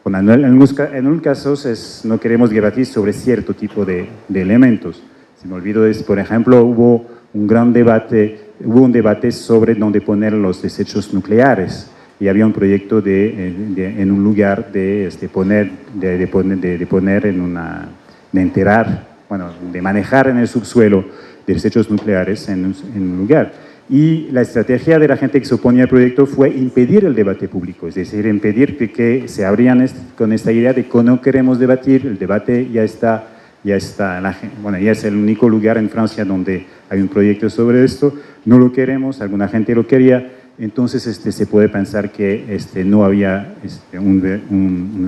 Bueno, en algunos casos no queremos debatir sobre cierto tipo de elementos. Se me olvidó, por ejemplo, hubo un debate sobre dónde poner los desechos nucleares y había un proyecto en un lugar de manejar en el subsuelo desechos nucleares en un lugar. Y la estrategia de la gente que se oponía al proyecto fue impedir el debate público, es decir, impedir que se abrían con esta idea de que no queremos debatir, el debate ya es el único lugar en Francia donde hay un proyecto sobre esto, no lo queremos, alguna gente lo quería, entonces se puede pensar que no había un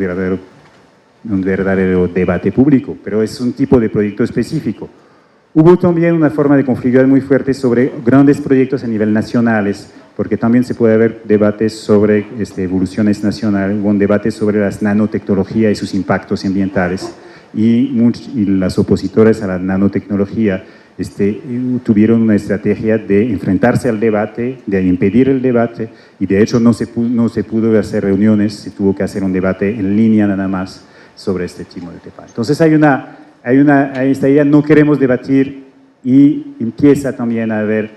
verdadero debate público, pero es un tipo de proyecto específico. Hubo también una forma de conflictuar muy fuerte sobre grandes proyectos a nivel nacionales, porque también se puede haber debates sobre evoluciones nacionales, hubo un debate sobre las nanotecnología y sus impactos ambientales, y las opositores a la nanotecnología tuvieron una estrategia de enfrentarse al debate, de impedir el debate, y de hecho no se pudo hacer reuniones, se tuvo que hacer un debate en línea nada más sobre este tipo de tema. Entonces hay esta idea, no queremos debatir, y empieza también a haber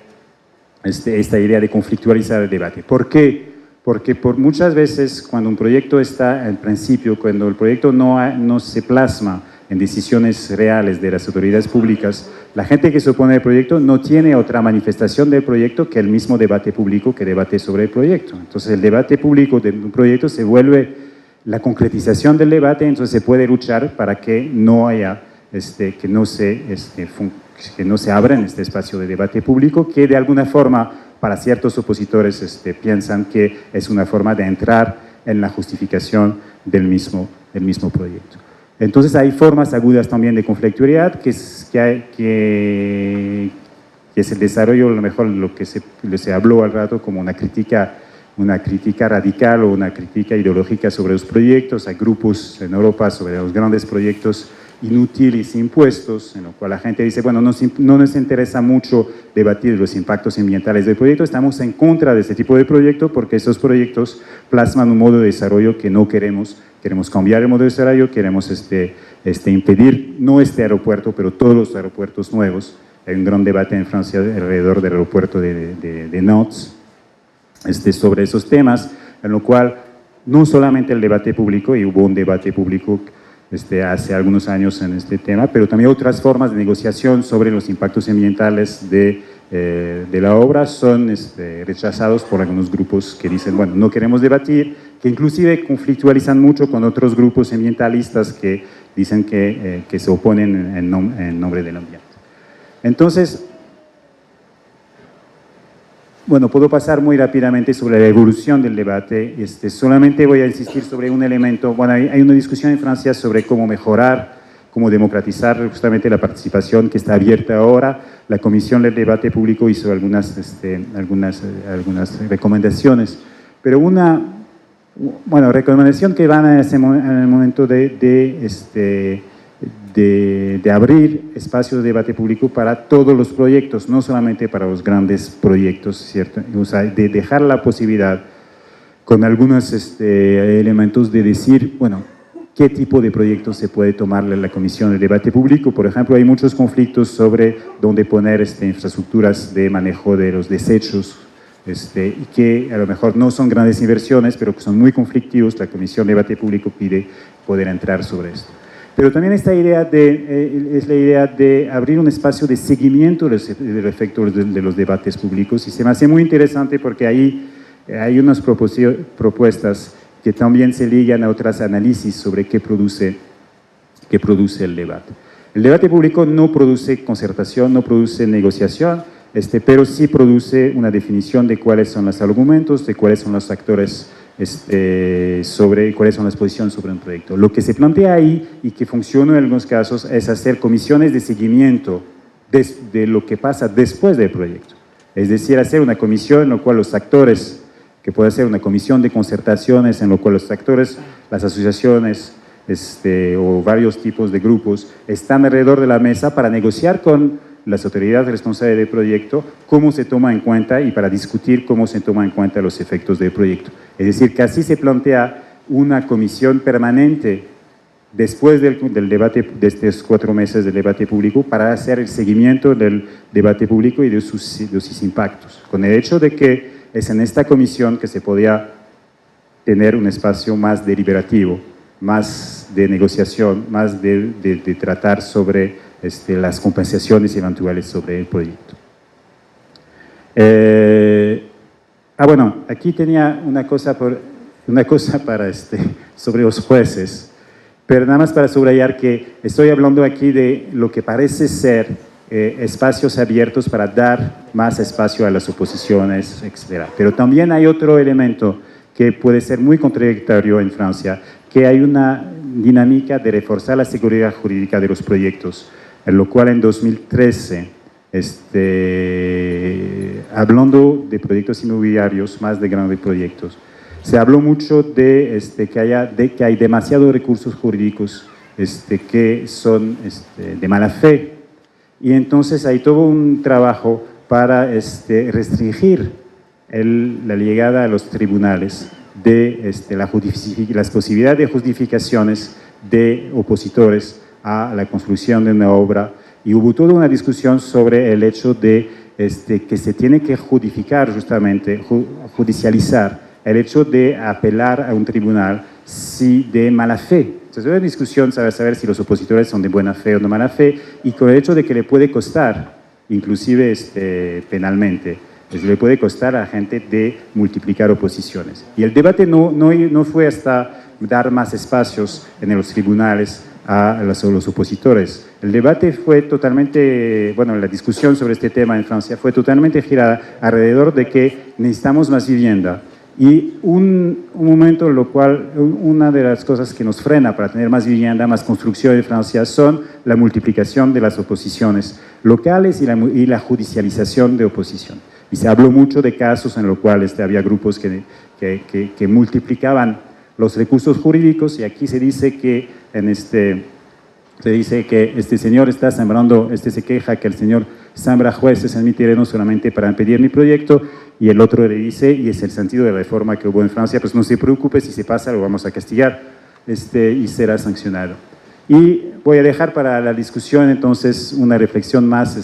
esta idea de conflictualizar el debate. ¿Por qué? Porque muchas veces cuando un proyecto está al principio, cuando el proyecto no se plasma en decisiones reales de las autoridades públicas, la gente que se opone al proyecto no tiene otra manifestación del proyecto que el mismo debate público que debate sobre el proyecto. Entonces el debate público de un proyecto se vuelve la concretización del debate, entonces se puede luchar para que no haya, que no se abra en este espacio de debate público, que de alguna forma para ciertos opositores piensan que es una forma de entrar en la justificación del mismo proyecto. Entonces hay formas agudas también de conflictualidad, que es el desarrollo, a lo mejor lo que se habló al rato como una crítica radical o una crítica ideológica sobre los proyectos. Hay grupos en Europa sobre los grandes proyectos inútiles impuestos, en lo cual la gente dice, bueno, no nos interesa mucho debatir los impactos ambientales del proyecto, estamos en contra de este tipo de proyecto porque esos proyectos plasman un modo de desarrollo que no queremos cambiar el modo de desarrollo, queremos impedir, no este aeropuerto, pero todos los aeropuertos nuevos. Hay un gran debate en Francia alrededor del aeropuerto de Nantes, sobre esos temas, en lo cual no solamente el debate público, y hubo un debate público hace algunos años en este tema, pero también otras formas de negociación sobre los impactos ambientales de la obra son rechazados por algunos grupos que dicen, bueno, no queremos debatir, que inclusive conflictualizan mucho con otros grupos ambientalistas que dicen que se oponen en nombre del ambiente. Entonces, bueno, puedo pasar muy rápidamente sobre la evolución del debate. Solamente voy a insistir sobre un elemento. Bueno, hay una discusión en Francia sobre cómo mejorar, cómo democratizar justamente la participación que está abierta ahora. La Comisión del Debate Público hizo algunas recomendaciones, pero una recomendación que van en el momento de abrir espacios de debate público para todos los proyectos, no solamente para los grandes proyectos, ¿cierto? O sea, de dejar la posibilidad con algunos elementos de decir, bueno, qué tipo de proyectos se puede tomarle a la Comisión de Debate Público. Por ejemplo, hay muchos conflictos sobre dónde poner infraestructuras de manejo de los desechos y que a lo mejor no son grandes inversiones, pero que son muy conflictivos. La Comisión de Debate Público pide poder entrar sobre esto. Pero también esta idea es la idea de abrir un espacio de seguimiento del efecto de los debates públicos, y se me hace muy interesante porque ahí hay unas propuestas que también se ligan a otros análisis sobre qué produce el debate. El debate público no produce concertación, no produce negociación, pero sí produce una definición de cuáles son los argumentos, de cuáles son los actores, sobre cuáles son las posiciones sobre un proyecto. Lo que se plantea ahí y que funciona en algunos casos es hacer comisiones de seguimiento de lo que pasa después del proyecto. Es decir, hacer una comisión en la cual los actores, que puede ser una comisión de concertaciones en la cual los actores, las asociaciones o varios tipos de grupos están alrededor de la mesa para negociar con las autoridades responsables del proyecto cómo se toma en cuenta y para discutir cómo se toma en cuenta los efectos del proyecto. Es decir, que así se plantea una comisión permanente después del debate, de estos 4 meses del debate público, para hacer el seguimiento del debate público y de sus impactos, con el hecho de que es en esta comisión que se podía tener un espacio más deliberativo, más de negociación, más de tratar sobre las compensaciones eventuales sobre el proyecto. Bueno, aquí tenía una cosa para sobre los jueces, pero nada más para subrayar que estoy hablando aquí de lo que parece ser espacios abiertos para dar más espacio a las oposiciones, etc. Pero también hay otro elemento que puede ser muy contradictorio en Francia, que hay una dinámica de reforzar la seguridad jurídica de los proyectos, en lo cual en 2013, hablando de proyectos inmobiliarios, más de grandes proyectos, se habló mucho de que hay demasiados recursos jurídicos que son de mala fe, y entonces hay todo un trabajo para restringir la llegada a los tribunales de las posibilidades de justificaciones de opositores a la construcción de una obra, y hubo toda una discusión sobre el hecho de que se tiene que judicializar el hecho de apelar a un tribunal si de mala fe. Entonces, hay una discusión para saber si los opositores son de buena fe o de mala fe, y con el hecho de que le puede costar, inclusive penalmente, le puede costar a la gente de multiplicar oposiciones. Y el debate no fue hasta dar más espacios en los tribunales a los opositores. El debate fue totalmente, la discusión sobre este tema en Francia fue totalmente girada alrededor de que necesitamos más vivienda. Y un momento en lo cual una de las cosas que nos frena para tener más vivienda, más construcción en Francia, son la multiplicación de las oposiciones locales y la judicialización de oposición. Y se habló mucho de casos en los cuales había grupos que multiplicaban los recursos jurídicos, y aquí se dice que este señor está sembrando, se queja que el señor sembra jueces en mi terreno solamente para impedir mi proyecto, y el otro le dice, y es el sentido de la reforma que hubo en Francia, pues no se preocupe, si se pasa lo vamos a castigar y será sancionado. Y voy a dejar para la discusión entonces una reflexión más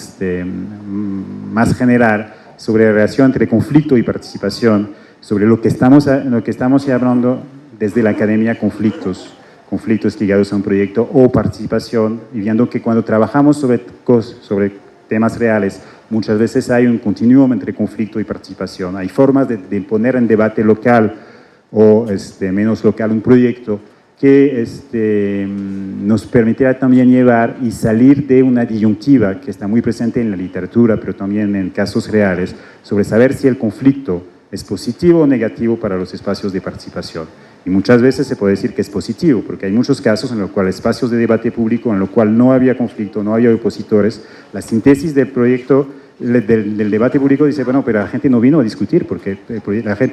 general sobre la relación entre conflicto y participación, sobre lo que estamos hablando desde la academia, conflictos ligados a un proyecto o participación, y viendo que cuando trabajamos sobre temas reales, muchas veces hay un continuum entre conflicto y participación. Hay formas de poner en debate local o menos local un proyecto que nos permitirá también llevar y salir de una disyuntiva que está muy presente en la literatura, pero también en casos reales, sobre saber si el conflicto es positivo o negativo para los espacios de participación. Y muchas veces se puede decir que es positivo, porque hay muchos casos en los cuales espacios de debate público, en los cuales no había conflicto, no había opositores, la síntesis del proyecto, del debate público dice, bueno, pero la gente no vino a discutir, porque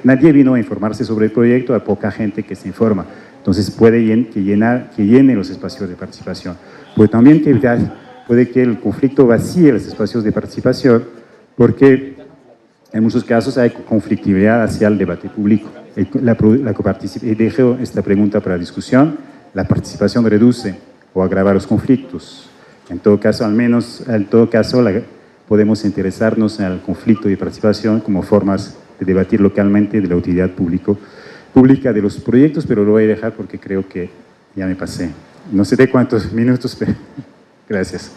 nadie vino a informarse sobre el proyecto, hay poca gente que se informa. Entonces puede que llene los espacios de participación. Pues también puede que el conflicto vacíe los espacios de participación, porque en muchos casos hay conflictividad hacia el debate público. Dejo esta pregunta para discusión. ¿La participación reduce o agrava los conflictos? En todo caso, podemos interesarnos en el conflicto y participación como formas de debatir localmente de la utilidad pública de los proyectos, pero lo voy a dejar porque creo que ya me pasé. No sé de cuántos minutos, pero gracias.